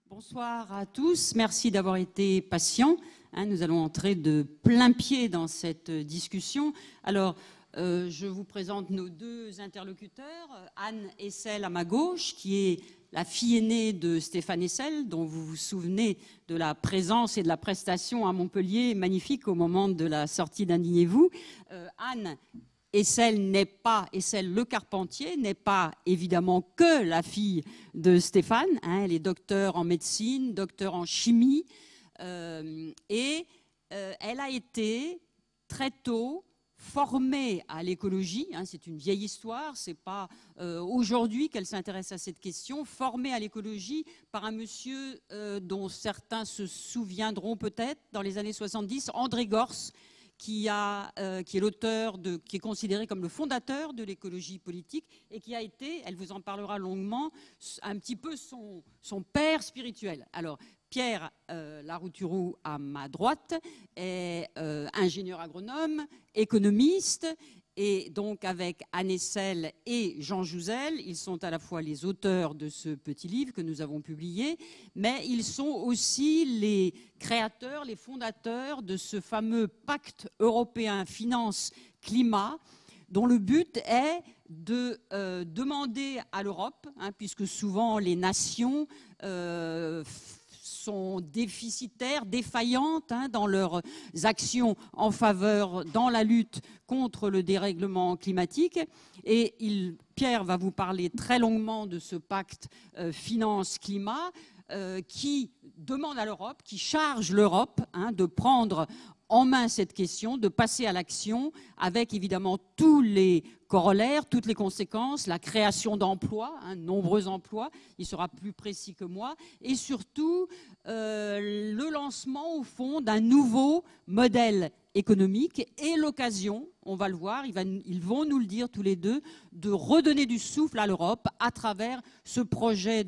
Bonsoir à tous, merci d'avoir été patients. Nous allons entrer de plein pied dans cette discussion. Alors, je vous présente nos deux interlocuteurs. Anne Hessel à ma gauche, qui est la fille aînée de Stéphane Hessel, dont vous vous souvenez de la présence et de la prestation à Montpellier, magnifique au moment de la sortie d'Indignez-vous. Anne Hessel le Carpentier n'est pas évidemment que la fille de Stéphane. Elle est docteure en médecine, docteure en chimie, et elle a été très tôt formée à l'écologie. C'est une vieille histoire, c'est pas aujourd'hui qu'elle s'intéresse à cette question. Formée à l'écologie par un monsieur dont certains se souviendront peut-être dans les années 70, André Gorz, qui est l'auteur, qui est considéré comme le fondateur de l'écologie politique et qui a été, elle vous en parlera longuement, un petit peu son père spirituel. Alors, Pierre Larouturou, à ma droite, est ingénieur agronome, économiste, et donc avec Anne Hessel et Jean Jouzel, ils sont à la fois les auteurs de ce petit livre que nous avons publié, mais ils sont aussi les créateurs, les fondateurs de ce fameux pacte européen finance-climat, dont le but est de demander à l'Europe, puisque souvent les nations sont déficitaires, défaillantes dans leurs actions en faveur, dans la lutte contre le dérèglement climatique. Et Pierre va vous parler très longuement de ce pacte finance-climat qui demande à l'Europe, qui charge l'Europe de prendre en main cette question, de passer à l'action avec évidemment tous les corollaires, toutes les conséquences, la création d'emplois, nombreux emplois, il sera plus précis que moi, et surtout le lancement au fond d'un nouveau modèle économique et l'occasion, on va le voir, ils vont nous le dire tous les deux, de redonner du souffle à l'Europe à travers ce projet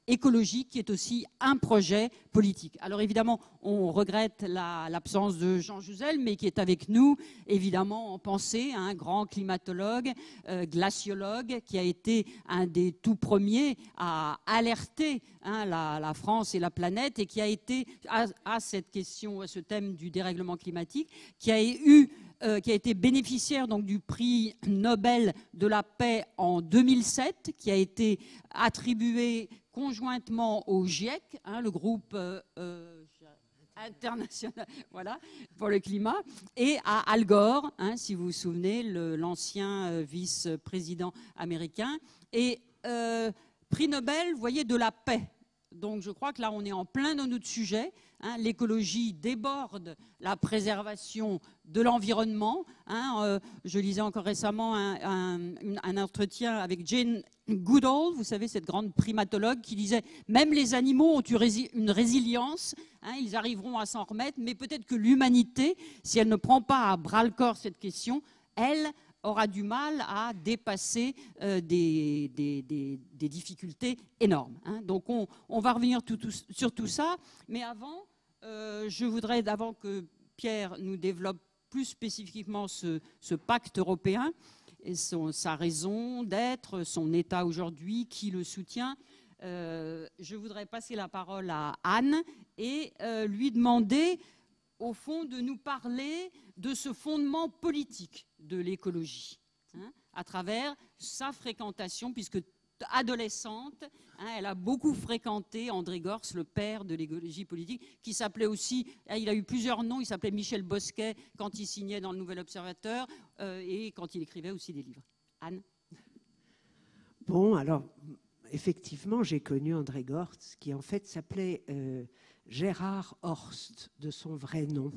écologique qui est aussi un projet politique. Alors évidemment, on regrette l'absence de Jean Jouzel, mais qui est avec nous, évidemment, en pensée, un grand climatologue, glaciologue, qui a été un des tout premiers à alerter la France et la planète et qui a été à cette question, à ce thème du dérèglement climatique, qui a été bénéficiaire donc du prix Nobel de la paix en 2007, qui a été attribué conjointement au GIEC, le groupe international pour le climat, et à Al Gore, si vous vous souvenez, l'ancien vice-président américain. Et prix Nobel, vous voyez, de la paix. Donc je crois que là, on est en plein dans notre sujet. L'écologie déborde la préservation de l'environnement. Je lisais encore récemment un entretien avec Jane Goodall, vous savez, cette grande primatologue, qui disait « Même les animaux ont une résilience, ils arriveront à s'en remettre, mais peut-être que l'humanité, si elle ne prend pas à bras-le-corps cette question, elle aura du mal à dépasser des difficultés énormes. Donc on va revenir sur tout ça, mais avant, je voudrais, avant que Pierre nous développe plus spécifiquement ce pacte européen, et sa raison d'être, son état aujourd'hui, qui le soutient, je voudrais passer la parole à Anne et lui demander, au fond, de nous parler de ce fondement politique de l'écologie, à travers sa fréquentation, puisque adolescente, elle a beaucoup fréquenté André Gorz, le père de l'écologie politique, qui s'appelait aussi, il a eu plusieurs noms, il s'appelait Michel Bosquet quand il signait dans le Nouvel Observateur et quand il écrivait aussi des livres. Anne. Bon, alors, effectivement, j'ai connu André Gorz, qui en fait s'appelait Gérard Horst, de son vrai nom.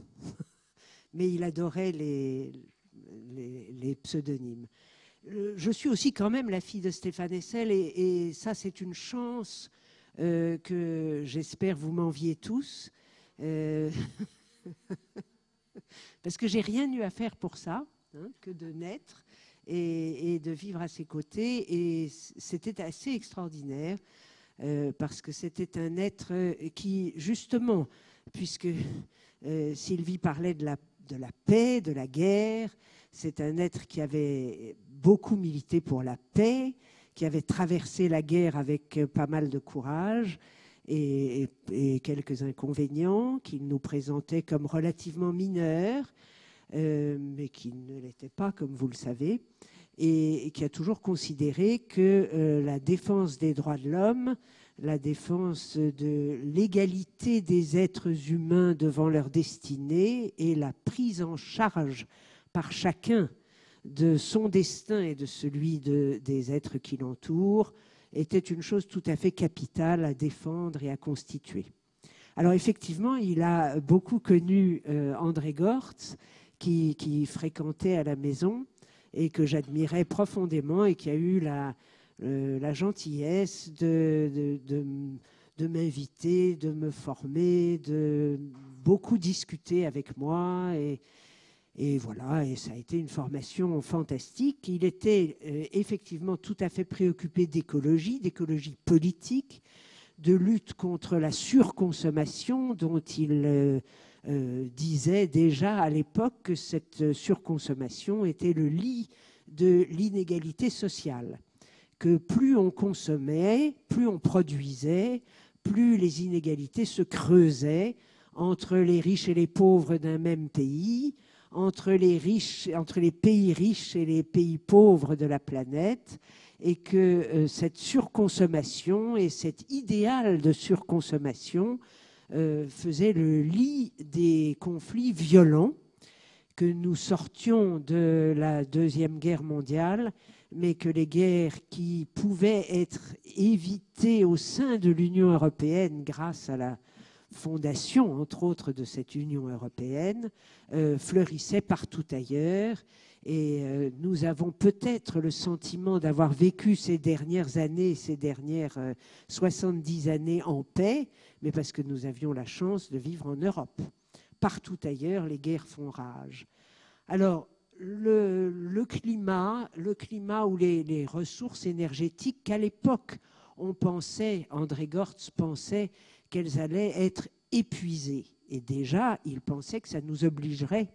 Mais il adorait les pseudonymes. Je suis aussi quand même la fille de Stéphane Hessel et ça, c'est une chance que j'espère vous m'enviez tous. Parce que j'ai rien eu à faire pour ça, que de naître et de vivre à ses côtés. Et c'était assez extraordinaire parce que c'était un être qui, justement, puisque Sylvie parlait de la paix, de la guerre, c'est un être qui avait beaucoup milité pour la paix, qui avait traversé la guerre avec pas mal de courage et quelques inconvénients qu'il nous présentait comme relativement mineurs, mais qui ne l'étaient pas, comme vous le savez, et qui a toujours considéré que la défense des droits de l'homme, la défense de l'égalité des êtres humains devant leur destinée et la prise en charge par chacun de son destin et de celui des êtres qui l'entourent était une chose tout à fait capitale à défendre et à constituer. Alors effectivement, il a beaucoup connu André Gortz, qui fréquentait à la maison et que j'admirais profondément et qui a eu la gentillesse de m'inviter, de me former, de beaucoup discuter avec moi. Et voilà, et ça a été une formation fantastique. Il était effectivement tout à fait préoccupé d'écologie politique, de lutte contre la surconsommation dont il disait déjà à l'époque que cette surconsommation était le lit de l'inégalité sociale. Que plus on consommait, plus on produisait, plus les inégalités se creusaient entre les riches et les pauvres d'un même pays, entre les pays riches et les pays pauvres de la planète, et que cette surconsommation et cet idéal de surconsommation faisait le lit des conflits violents, que nous sortions de la Deuxième Guerre mondiale, mais que les guerres qui pouvaient être évitées au sein de l'Union européenne grâce à la fondation, entre autres, de cette Union européenne, fleurissaient partout ailleurs. Et nous avons peut-être le sentiment d'avoir vécu ces dernières années, ces dernières 70 années en paix, mais parce que nous avions la chance de vivre en Europe. Partout ailleurs, les guerres font rage. Alors, le climat ou les ressources énergétiques qu'à l'époque, on pensait, André Gortz pensait qu'elles allaient être épuisées. Et déjà, il pensait que ça nous obligerait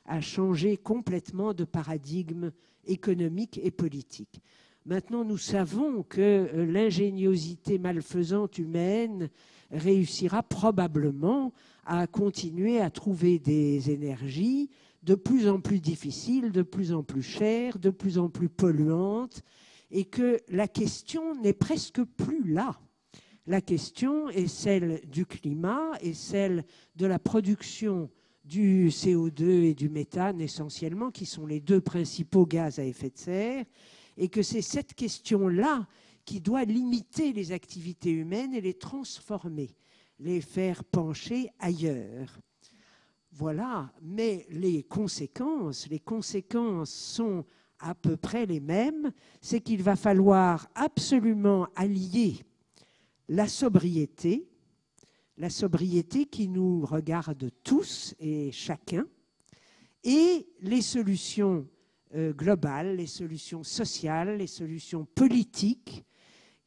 à changer complètement de paradigme économique et politique. Maintenant, nous savons que l'ingéniosité malfaisante humaine réussira probablement à continuer à trouver des énergies de plus en plus difficiles, de plus en plus chères, de plus en plus polluantes, et que la question n'est presque plus là. La question est celle du climat et celle de la production du CO2 et du méthane essentiellement, qui sont les deux principaux gaz à effet de serre, et que c'est cette question-là qui doit limiter les activités humaines et les transformer, les faire pencher ailleurs. Voilà, mais les conséquences sont à peu près les mêmes. C'est qu'il va falloir absolument allier la sobriété qui nous regarde tous et chacun, et les solutions globales, les solutions sociales, les solutions politiques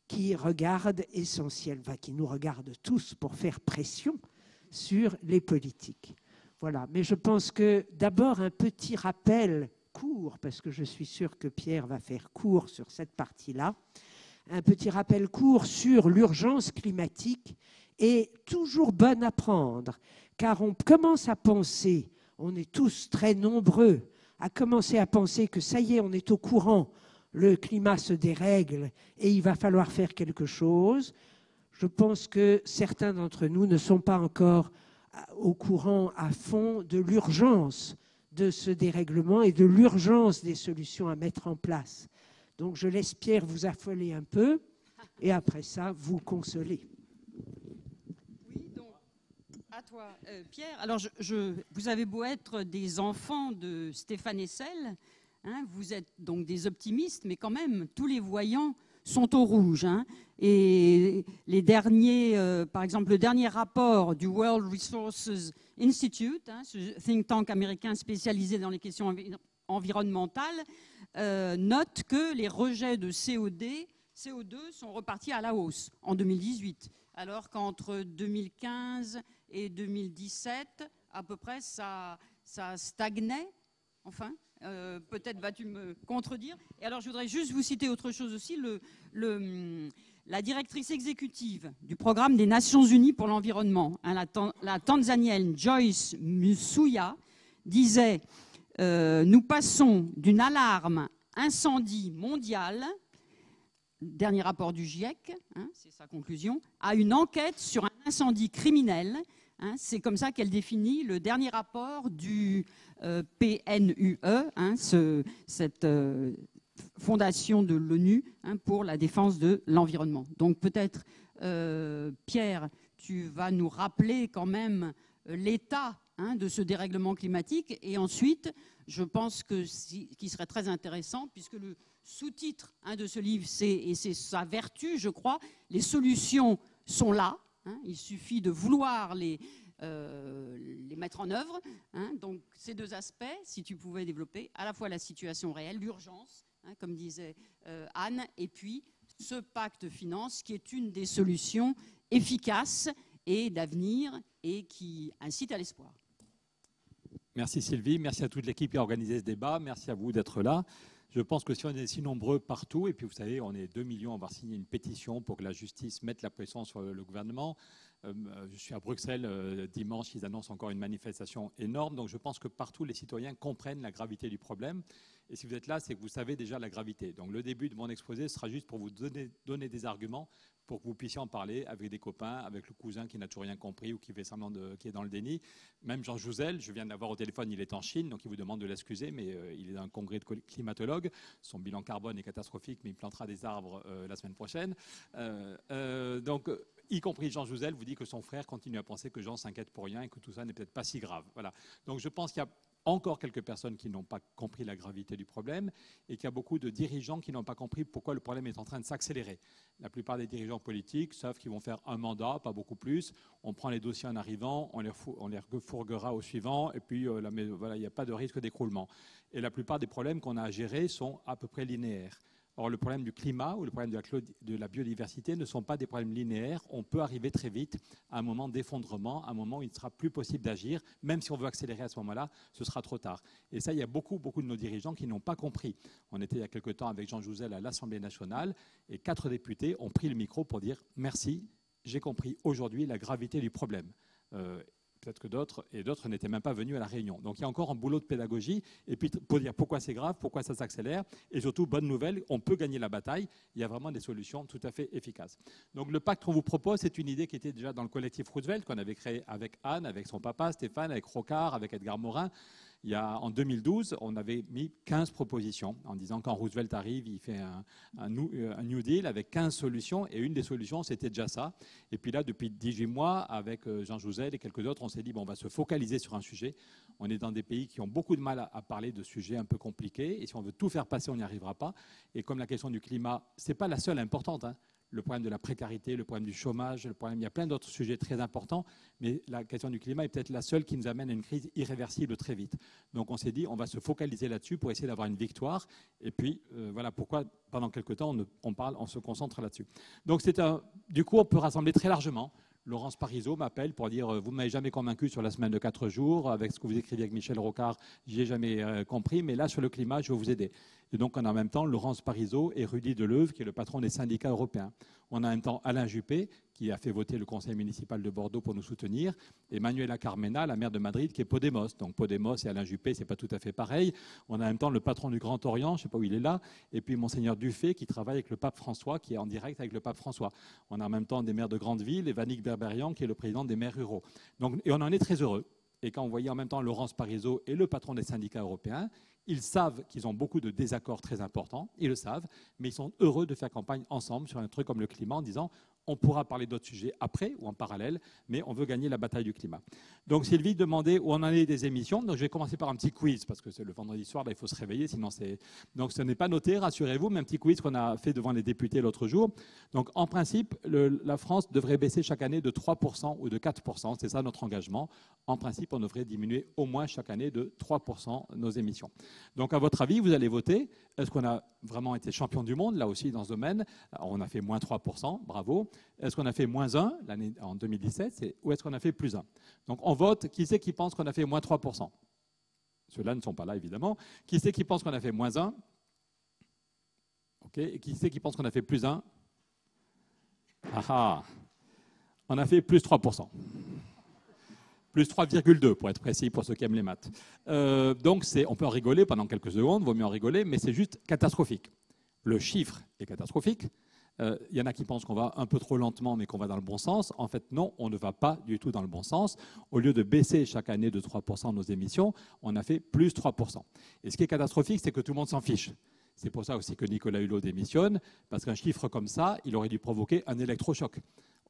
qui nous regardent tous pour faire pression sur les politiques. Voilà, mais je pense que d'abord un petit rappel court, parce que je suis sûre que Pierre va faire court sur cette partie-là, un petit rappel court sur l'urgence climatique est toujours bonne à prendre, car on commence à penser, on est tous très nombreux, à commencer à penser que ça y est, on est au courant, le climat se dérègle et il va falloir faire quelque chose. Je pense que certains d'entre nous ne sont pas encore au courant à fond de l'urgence de ce dérèglement et de l'urgence des solutions à mettre en place. Donc je laisse Pierre vous affoler un peu et après ça, vous consoler. Oui, donc à toi, Pierre. Alors vous avez beau être des enfants de Stéphane Hessel, hein, vous êtes donc des optimistes, mais quand même, tous les voyants sont au rouge. Hein, et les derniers, par exemple, le dernier rapport du World Resources Institute, hein, ce think tank américain spécialisé dans les questions environnementales, note que les rejets de CO2 sont repartis à la hausse en 2018, alors qu'entre 2015 et 2017, à peu près, ça stagnait, enfin, peut-être vas-tu me contredire. Et alors, je voudrais juste vous citer autre chose aussi. La directrice exécutive du programme des Nations Unies pour l'environnement, hein, la Tanzanienne Joyce Msuya, disait nous passons d'une alarme incendie mondiale, dernier rapport du GIEC, hein, c'est sa conclusion, à une enquête sur un incendie criminel. Hein, c'est comme ça qu'elle définit le dernier rapport du PNUE, hein, cette fondation de l'ONU, hein, pour la défense de l'environnement. Donc peut-être, Pierre, tu vas nous rappeler quand même l'état, hein, de ce dérèglement climatique. Et ensuite, je pense qu'il serait très intéressant, puisque le sous-titre, hein, de ce livre, et c'est sa vertu, je crois, les solutions sont là. Hein, il suffit de vouloir les mettre en œuvre. Hein, donc ces deux aspects, si tu pouvais développer, à la fois la situation réelle, l'urgence, hein, comme disait Anne, et puis ce pacte finance qui est une des solutions efficaces et d'avenir et qui incite à l'espoir. Merci Sylvie, merci à toute l'équipe qui a organisé ce débat, merci à vous d'être là. Je pense que si on est si nombreux partout, et puis vous savez, on est 2 millions à avoir signé une pétition pour que la justice mette la pression sur le gouvernement. Je suis à Bruxelles dimanche, ils annoncent encore une manifestation énorme. Donc je pense que partout, les citoyens comprennent la gravité du problème. Et si vous êtes là, c'est que vous savez déjà la gravité. Donc le début de mon exposé sera juste pour vous donner des arguments pour que vous puissiez en parler avec des copains, avec le cousin qui n'a toujours rien compris ou qui fait semblant qui est dans le déni. Même Jean Jouzel, je viens de l'avoir au téléphone, il est en Chine, donc il vous demande de l'excuser, mais il est dans un congrès de climatologues. Son bilan carbone est catastrophique, mais il plantera des arbres la semaine prochaine. Donc, y compris Jean Jouzel, vous dit que son frère continue à penser que Jean s'inquiète pour rien et que tout ça n'est peut-être pas si grave. Voilà. Donc je pense qu'il y a encore quelques personnes qui n'ont pas compris la gravité du problème et qu'il y a beaucoup de dirigeants qui n'ont pas compris pourquoi le problème est en train de s'accélérer. La plupart des dirigeants politiques savent qu'ils vont faire un mandat, pas beaucoup plus. On prend les dossiers en arrivant, on les fourguera au suivant et puis voilà, il n'y a pas de risque d'écroulement. Et la plupart des problèmes qu'on a à gérer sont à peu près linéaires. Or, le problème du climat ou le problème de la biodiversité ne sont pas des problèmes linéaires. On peut arriver très vite à un moment d'effondrement, à un moment où il ne sera plus possible d'agir. Même si on veut accélérer à ce moment-là, ce sera trop tard. Et ça, il y a beaucoup de nos dirigeants qui n'ont pas compris. On était il y a quelque temps avec Jean Jouzel à l'Assemblée nationale et 4 députés ont pris le micro pour dire « Merci, j'ai compris aujourd'hui la gravité du problème ». Peut-être que d'autres n'étaient même pas venus à la réunion. Donc il y a encore un boulot de pédagogie, et puis pour dire pourquoi c'est grave, pourquoi ça s'accélère, et surtout, bonne nouvelle, on peut gagner la bataille, il y a vraiment des solutions tout à fait efficaces. Donc le pacte qu'on vous propose, c'est une idée qui était déjà dans le collectif Roosevelt, qu'on avait créé avec Anne, avec son papa Stéphane, avec Rocard, avec Edgar Morin. En 2012, on avait mis 15 propositions en disant quand Roosevelt arrive, il fait un New Deal avec 15 solutions et une des solutions, c'était déjà ça. Et puis là, depuis 18 mois, avec Jean Jouzel et quelques autres, on s'est dit, bon, on va se focaliser sur un sujet. On est dans des pays qui ont beaucoup de mal à parler de sujets un peu compliqués et si on veut tout faire passer, on n'y arrivera pas. Et comme la question du climat, ce n'est pas la seule importante, hein. Le problème de la précarité, le problème du chômage, il y a plein d'autres sujets très importants, mais la question du climat est peut-être la seule qui nous amène à une crise irréversible très vite. Donc on s'est dit, on va se focaliser là-dessus pour essayer d'avoir une victoire, et puis voilà pourquoi pendant quelques temps on se concentre là-dessus. Donc du coup on peut rassembler très largement. Laurence Parisot m'appelle pour dire « Vous ne m'avez jamais convaincu sur la semaine de 4 jours, avec ce que vous écrivez avec Michel Rocard, je n'ai jamais compris, mais là sur le climat, je vais vous aider ». Et donc on a en même temps Laurence Parisot et Rudy Deleuve, qui est le patron des syndicats européens. On a en même temps Alain Juppé, qui a fait voter le conseil municipal de Bordeaux pour nous soutenir, et Manuela Carmena, la maire de Madrid, qui est Podemos. Donc Podemos et Alain Juppé, ce n'est pas tout à fait pareil. On a en même temps le patron du Grand Orient, je ne sais pas où il est là, et puis Monseigneur Dufay, qui travaille avec le pape François, qui est en direct avec le pape François. On a en même temps des maires de grandes villes, et Vanik Berberian, qui est le président des maires ruraux. Et on en est très heureux. Et quand on voyait en même temps Laurence Parisot et le patron des syndicats européens, ils savent qu'ils ont beaucoup de désaccords très importants, ils le savent, mais ils sont heureux de faire campagne ensemble sur un truc comme le climat en disant on pourra parler d'autres sujets après ou en parallèle, mais on veut gagner la bataille du climat. Donc Sylvie demandait où on en est des émissions. Donc je vais commencer par un petit quiz, parce que c'est le vendredi soir, là il faut se réveiller, sinon c'est... Donc ce n'est pas noté, rassurez-vous, mais un petit quiz qu'on a fait devant les députés l'autre jour. Donc en principe, la France devrait baisser chaque année de 3% ou de 4%, c'est ça notre engagement. En principe, on devrait diminuer au moins chaque année de 3% nos émissions. Donc à votre avis, vous allez voter. Est-ce qu'on a vraiment été champion du monde, là aussi, dans ce domaine? Alors, on a fait moins 3%, bravo. Est-ce qu'on a fait moins 1 en 2017 ou est-ce qu'on a fait plus 1? Donc on vote. Qui c'est qui pense qu'on a fait moins 3%? Ceux-là ne sont pas là, évidemment. Qui c'est qui pense qu'on a fait -1? OK. Et qui c'est qui pense qu'on a fait +1? Ah ah! On a fait +3%. Plus 3,2 pour être précis, pour ceux qui aiment les maths. Donc on peut en rigoler pendant quelques secondes, vaut mieux en rigoler, mais c'est juste catastrophique. Le chiffre est catastrophique. Il y en a qui pensent qu'on va un peu trop lentement, mais qu'on va dans le bon sens. En fait, non, on ne va pas du tout dans le bon sens. Au lieu de baisser chaque année de 3% nos émissions, on a fait plus 3%. Et ce qui est catastrophique, c'est que tout le monde s'en fiche. C'est pour ça aussi que Nicolas Hulot démissionne, parce qu'un chiffre comme ça, il aurait dû provoquer un électrochoc.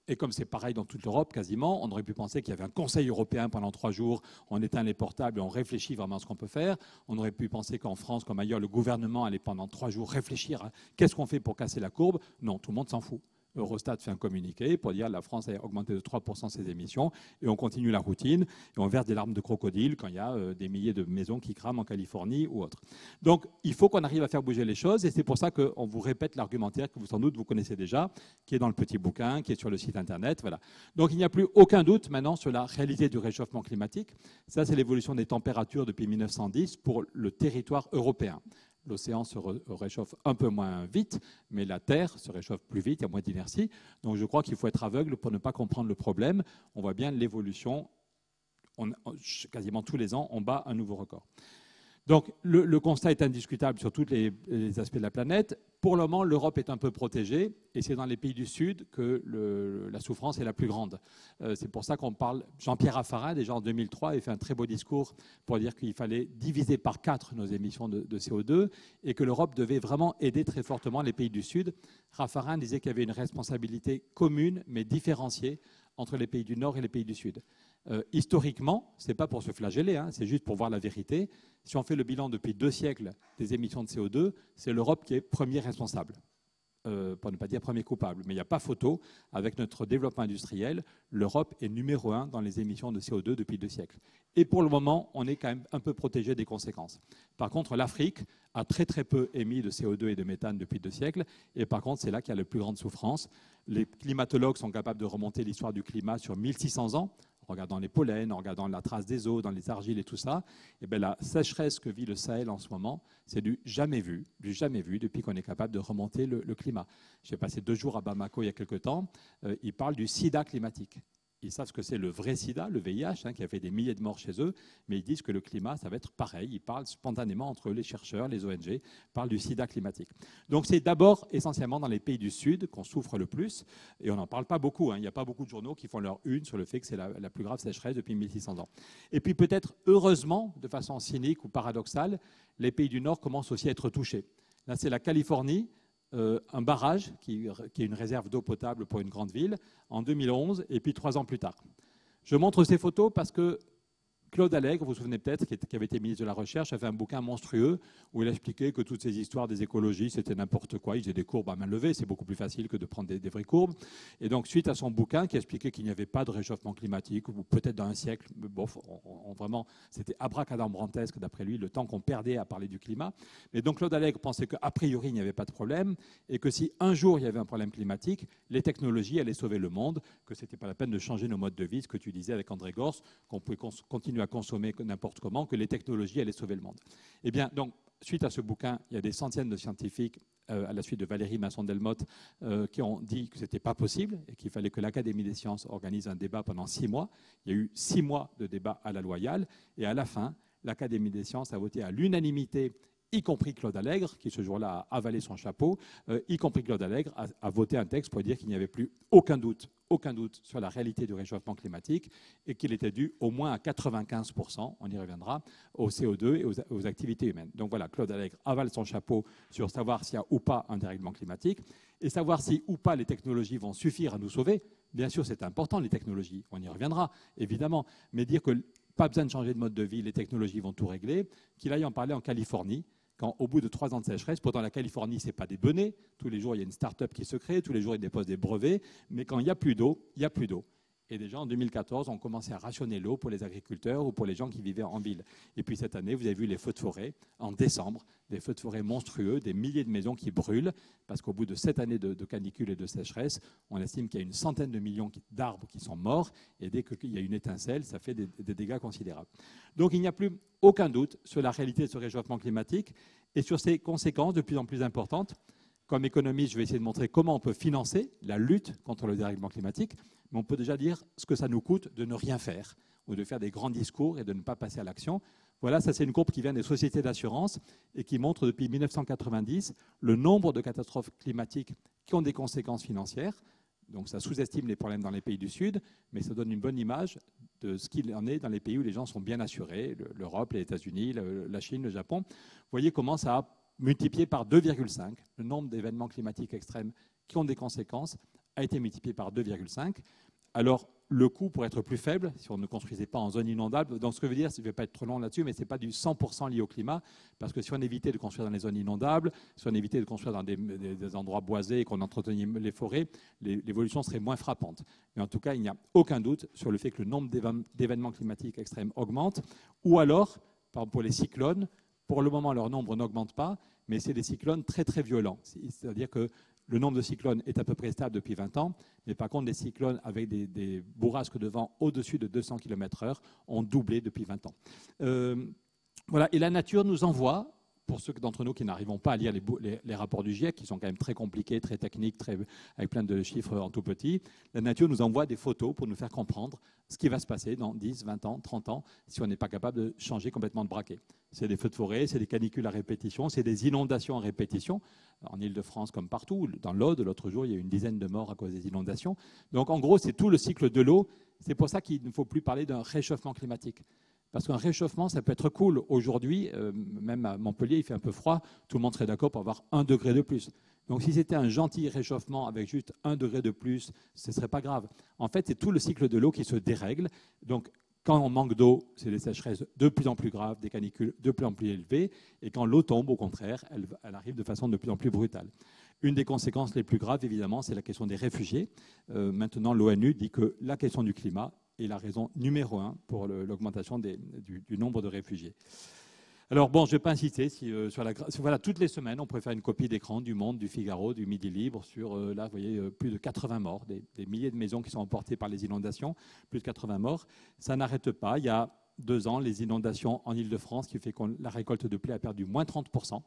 Et comme c'est pareil dans toute l'Europe, quasiment, on aurait pu penser qu'il y avait un Conseil européen pendant 3 jours, on éteint les portables et on réfléchit vraiment à ce qu'on peut faire. On aurait pu penser qu'en France, comme ailleurs, le gouvernement allait pendant 3 jours réfléchir à qu'est-ce qu'on fait pour casser la courbe. Non, tout le monde s'en fout. Eurostat fait un communiqué pour dire que la France a augmenté de 3% ses émissions et on continue la routine et on verse des larmes de crocodile quand il y a des milliers de maisons qui crament en Californie ou autre. Donc il faut qu'on arrive à faire bouger les choses et c'est pour ça qu'on vous répète l'argumentaire que vous sans doute vous connaissez déjà, qui est dans le petit bouquin, qui est sur le site internet. Voilà. Donc il n'y a plus aucun doute maintenant sur la réalité du réchauffement climatique. Ça c'est l'évolution des températures depuis 1910 pour le territoire européen. L'océan se réchauffe un peu moins vite, mais la Terre se réchauffe plus vite, il y a moins d'inertie. Donc je crois qu'il faut être aveugle pour ne pas comprendre le problème. On voit bien l'évolution. Quasiment tous les ans, on bat un nouveau record. Donc le constat est indiscutable sur tous les aspects de la planète. Pour le moment, l'Europe est un peu protégée et c'est dans les pays du Sud que la souffrance est la plus grande. C'est pour ça qu'on parle. Jean-Pierre Raffarin, déjà en 2003, avait fait un très beau discours pour dire qu'il fallait diviser par 4 nos émissions de CO2 et que l'Europe devait vraiment aider très fortement les pays du Sud. Raffarin disait qu'il y avait une responsabilité commune mais différenciée entre les pays du Nord et les pays du Sud. Historiquement, ce n'est pas pour se flageller, hein, c'est juste pour voir la vérité. Si on fait le bilan depuis 2 siècles des émissions de CO2, c'est l'Europe qui est premier responsable, pour ne pas dire premier coupable. Mais il n'y a pas photo. Avec notre développement industriel, l'Europe est numéro 1 dans les émissions de CO2 depuis 2 siècles. Et pour le moment, on est quand même un peu protégé des conséquences. Par contre, l'Afrique a très très peu émis de CO2 et de méthane depuis 2 siècles. Et par contre, c'est là qu'il y a la plus grande souffrance. Les climatologues sont capables de remonter l'histoire du climat sur 1600 ans. En regardant les pollens, en regardant la trace des eaux, dans les argiles et tout ça, et bien la sécheresse que vit le Sahel en ce moment, c'est du jamais vu depuis qu'on est capable de remonter le climat. J'ai passé 2 jours à Bamako il y a quelques temps, ils parlent du sida climatique. Ils savent ce que c'est le vrai sida, le VIH, qui a fait des milliers de morts chez eux, mais ils disent que le climat, ça va être pareil. Ils parlent spontanément entre eux, les chercheurs, les ONG, parlent du sida climatique. Donc c'est d'abord essentiellement dans les pays du Sud qu'on souffre le plus, et on n'en parle pas beaucoup. Il n'y a pas beaucoup de journaux qui font leur une sur le fait que c'est la plus grave sécheresse depuis 1600 ans. Et puis peut-être, heureusement, de façon cynique ou paradoxale, les pays du Nord commencent aussi à être touchés. Là, c'est la Californie. Un barrage qui est une réserve d'eau potable pour une grande ville en 2011 et puis 3 ans plus tard. Je montre ces photos parce que Claude Allègre, vous vous souvenez peut-être, qui avait été ministre de la Recherche, a fait un bouquin monstrueux où il expliquait que toutes ces histoires des écologistes, c'était n'importe quoi. Ils faisaient des courbes à main levée, c'est beaucoup plus facile que de prendre des vraies courbes. Et donc, suite à son bouquin qui expliquait qu'il n'y avait pas de réchauffement climatique, ou peut-être dans un siècle, bon, vraiment, c'était abracadabrantesque, d'après lui, le temps qu'on perdait à parler du climat. Mais donc, Claude Allègre pensait qu'a priori, il n'y avait pas de problème, et que si un jour il y avait un problème climatique, les technologies allaient sauver le monde, que ce n'était pas la peine de changer nos modes de vie, ce que tu disais avec André Gorz, qu'on pouvait continuer à consommer n'importe comment, que les technologies allaient sauver le monde. Eh bien, donc, suite à ce bouquin, il y a des centaines de scientifiques, à la suite de Valérie Masson-Delmotte, qui ont dit que ce n'était pas possible et qu'il fallait que l'Académie des sciences organise un débat pendant 6 mois. Il y a eu 6 mois de débat à la loyale et à la fin, l'Académie des sciences a voté à l'unanimité, y compris Claude Allègre, qui ce jour-là a avalé son chapeau, y compris Claude Allègre, a voté un texte pour dire qu'il n'y avait plus aucun doute sur la réalité du réchauffement climatique et qu'il était dû au moins à 95%, on y reviendra, au CO2 et aux activités humaines. Donc voilà, Claude Allègre avale son chapeau sur savoir s'il y a ou pas un dérèglement climatique et savoir si ou pas les technologies vont suffire à nous sauver. Bien sûr, c'est important, les technologies, on y reviendra, évidemment, mais dire que pas besoin de changer de mode de vie, les technologies vont tout régler, qu'il aille en parler en Californie, quand au bout de 3 ans de sécheresse, pourtant la Californie, ce n'est pas des données, tous les jours il y a une start-up qui se crée, tous les jours ils déposent des brevets, mais quand il n'y a plus d'eau, il n'y a plus d'eau. Et déjà en 2014, on commençait à rationner l'eau pour les agriculteurs ou pour les gens qui vivaient en ville. Et puis cette année, vous avez vu les feux de forêt en décembre, des feux de forêt monstrueux, des milliers de maisons qui brûlent, parce qu'au bout de 7 années de canicule et de sécheresse, on estime qu'il y a une centaine de millions d'arbres qui sont morts, et dès qu'il y a une étincelle, ça fait des dégâts considérables. Donc il n'y a plus aucun doute sur la réalité de ce réchauffement climatique et sur ses conséquences de plus en plus importantes. Comme économiste, je vais essayer de montrer comment on peut financer la lutte contre le dérèglement climatique, mais on peut déjà dire ce que ça nous coûte de ne rien faire ou de faire des grands discours et de ne pas passer à l'action. Voilà, ça c'est une courbe qui vient des sociétés d'assurance et qui montre depuis 1990 le nombre de catastrophes climatiques qui ont des conséquences financières. Donc ça sous-estime les problèmes dans les pays du Sud, mais ça donne une bonne image de ce qu'il en est dans les pays où les gens sont bien assurés, l'Europe, les États-Unis, la Chine, le Japon. Vous voyez comment ça a multiplié par 2,5. Le nombre d'événements climatiques extrêmes qui ont des conséquences a été multiplié par 2,5. Alors, le coût pourrait être plus faible si on ne construisait pas en zone inondable. Donc, ce que je veux dire, je ne vais pas être trop long là-desdessus, mais ce n'est pas du 100% lié au climat, parce que si on évitait de construire dans les zones inondables, si on évitait de construire dans des endroits boisés et qu'on entretenait les forêts, l'évolution serait moins frappante. Mais en tout cas, il n'y a aucun doute sur le fait que le nombre d'événements climatiques extrêmes augmente, ou alors, par exemple, pour les cyclones, pour le moment, leur nombre n'augmente pas, mais c'est des cyclones très, très violents. C'est-à-dire que le nombre de cyclones est à peu près stable depuis 20 ans, mais par contre, les cyclones avec des bourrasques de vent au-dessus de 200 km/h ont doublé depuis 20 ans. Voilà. Et la nature nous envoie, pour ceux d'entre nous qui n'arrivons pas à lire les rapports du GIEC, qui sont quand même très compliqués, très techniques, avec plein de chiffres en tout petit, la nature nous envoie des photos pour nous faire comprendre ce qui va se passer dans 10, 20 ans, 30 ans, si on n'est pas capable de changer complètement de braquet. C'est des feux de forêt, c'est des canicules à répétition, c'est des inondations à répétition, en Ile-de-France comme partout. Dans l'Aude, l'autre jour, il y a eu une dizaine de morts à cause des inondations. Donc en gros, c'est tout le cycle de l'eau. C'est pour ça qu'il ne faut plus parler d'un réchauffement climatique. Parce qu'un réchauffement, ça peut être cool. Aujourd'hui, même à Montpellier, il fait un peu froid. Tout le monde serait d'accord pour avoir 1 degré de plus. Donc si c'était un gentil réchauffement avec juste 1 degré de plus, ce ne serait pas grave. En fait, c'est tout le cycle de l'eau qui se dérègle. Donc quand on manque d'eau, c'est des sécheresses de plus en plus graves, des canicules de plus en plus élevées. Et quand l'eau tombe, au contraire, elle arrive de façon de plus en plus brutale. Une des conséquences les plus graves, évidemment, c'est la question des réfugiés. Maintenant, l'ONU dit que la question du climat est la raison numéro 1 pour l'augmentation du nombre de réfugiés. Alors bon, je ne vais pas insister voilà, toutes les semaines, on pourrait faire une copie d'écran du Monde, du Figaro, du Midi Libre sur, là, vous voyez, plus de 80 morts, des milliers de maisons qui sont emportées par les inondations, plus de 80 morts. Ça n'arrête pas. Il y a 2 ans, les inondations en Ile-de-France, qui fait que la récolte de blé a perdu moins 30%.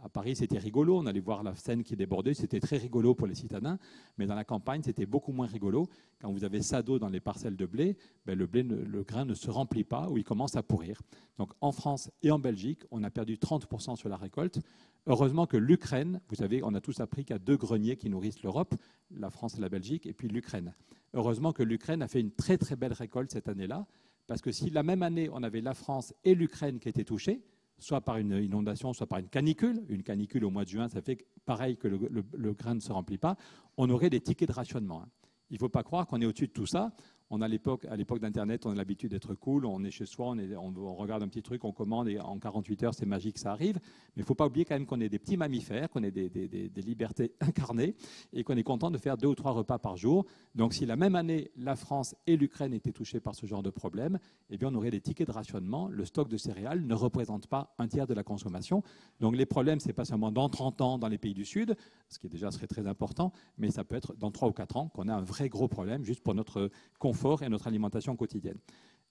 À Paris, c'était rigolo, on allait voir la Seine qui débordait, c'était très rigolo pour les citadins, mais dans la campagne, c'était beaucoup moins rigolo. Quand vous avez ça d'eau dans les parcelles de blé, le grain ne se remplit pas ou il commence à pourrir. Donc en France et en Belgique, on a perdu 30% sur la récolte. Heureusement que l'Ukraine, vous savez, on a tous appris qu'il y a 2 greniers qui nourrissent l'Europe, la France et la Belgique, et puis l'Ukraine. Heureusement que l'Ukraine a fait une très très belle récolte cette année-là, parce que si la même année, on avait la France et l'Ukraine qui étaient touchés, soit par une inondation, soit par une canicule au mois de juin, ça fait pareil que le grain ne se remplit pas, on aurait des tickets de rationnement. Il ne faut pas croire qu'on est au-dessus de tout ça. À l'époque d'Internet, on a l'habitude d'être cool, on est chez soi, on regarde un petit truc, on commande et en 48 heures, c'est magique, ça arrive. Mais il ne faut pas oublier quand même qu'on est des petits mammifères, qu'on est des libertés incarnées et qu'on est content de faire 2 ou 3 repas par jour. Donc si la même année, la France et l'Ukraine étaient touchées par ce genre de problème, eh bien on aurait des tickets de rationnement. Le stock de céréales ne représente pas 1/3 de la consommation. Donc les problèmes, ce n'est pas seulement dans 30 ans dans les pays du Sud, ce qui déjà serait très important, mais ça peut être dans 3 ou 4 ans qu'on a un vrai gros problème juste pour notre confort et notre alimentation quotidienne.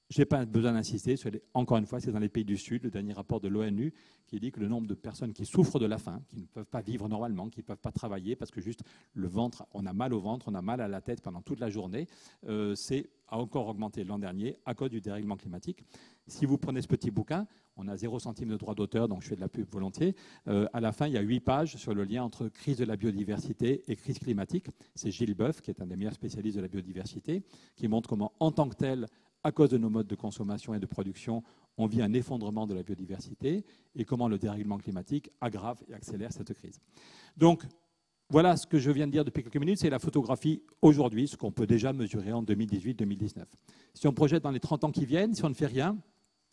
Je n'ai pas besoin d'insister, encore une fois, c'est dans les pays du Sud, le dernier rapport de l'ONU qui dit que le nombre de personnes qui souffrent de la faim, qui ne peuvent pas vivre normalement, qui ne peuvent pas travailler parce que juste le ventre, on a mal au ventre, on a mal à la tête pendant toute la journée, a encore augmenté l'an dernier à cause du dérèglement climatique. Si vous prenez ce petit bouquin, on a 0 centime de droit d'auteur, donc je fais de la pub volontiers. À la fin, il y a 8 pages sur le lien entre crise de la biodiversité et crise climatique. C'est Gilles Boeuf, qui est un des meilleurs spécialistes de la biodiversité, qui montre comment, en tant que tel, à cause de nos modes de consommation et de production, on vit un effondrement de la biodiversité et comment le dérèglement climatique aggrave et accélère cette crise. Donc, voilà ce que je viens de dire depuis quelques minutes, c'est la photographie aujourd'hui, ce qu'on peut déjà mesurer en 2018-2019. Si on projette dans les 30 ans qui viennent, si on ne fait rien,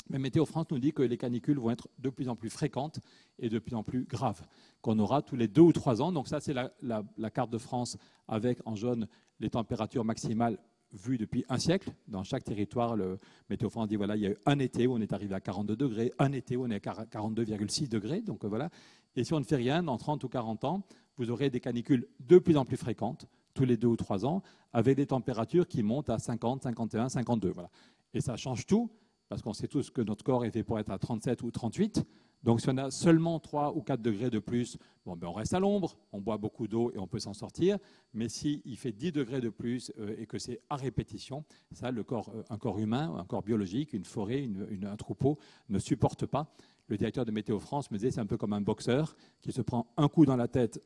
Météo France nous dit que les canicules vont être de plus en plus fréquentes et de plus en plus graves, qu'on aura tous les 2 ou 3 ans. Donc ça, c'est la carte de France avec en jaune les températures maximales vu depuis un siècle. Dans chaque territoire, le Météo France dit voilà, il y a eu un été où on est arrivé à 42 degrés, un été où on est à 42,6 degrés. Donc voilà. Et si on ne fait rien, dans 30 ou 40 ans, vous aurez des canicules de plus en plus fréquentes, tous les 2 ou 3 ans, avec des températures qui montent à 50, 51, 52. Voilà. Et ça change tout, parce qu'on sait tous que notre corps est fait pour être à 37 ou 38. Donc si on a seulement 3 ou 4 degrés de plus, bon, ben on reste à l'ombre, on boit beaucoup d'eau et on peut s'en sortir. Mais s'il fait 10 degrés de plus et que c'est à répétition, ça, un corps humain, un corps biologique, une forêt, un troupeau ne supporte pas. Le directeur de Météo France me disait c'est un peu comme un boxeur qui se prend un coup dans la tête,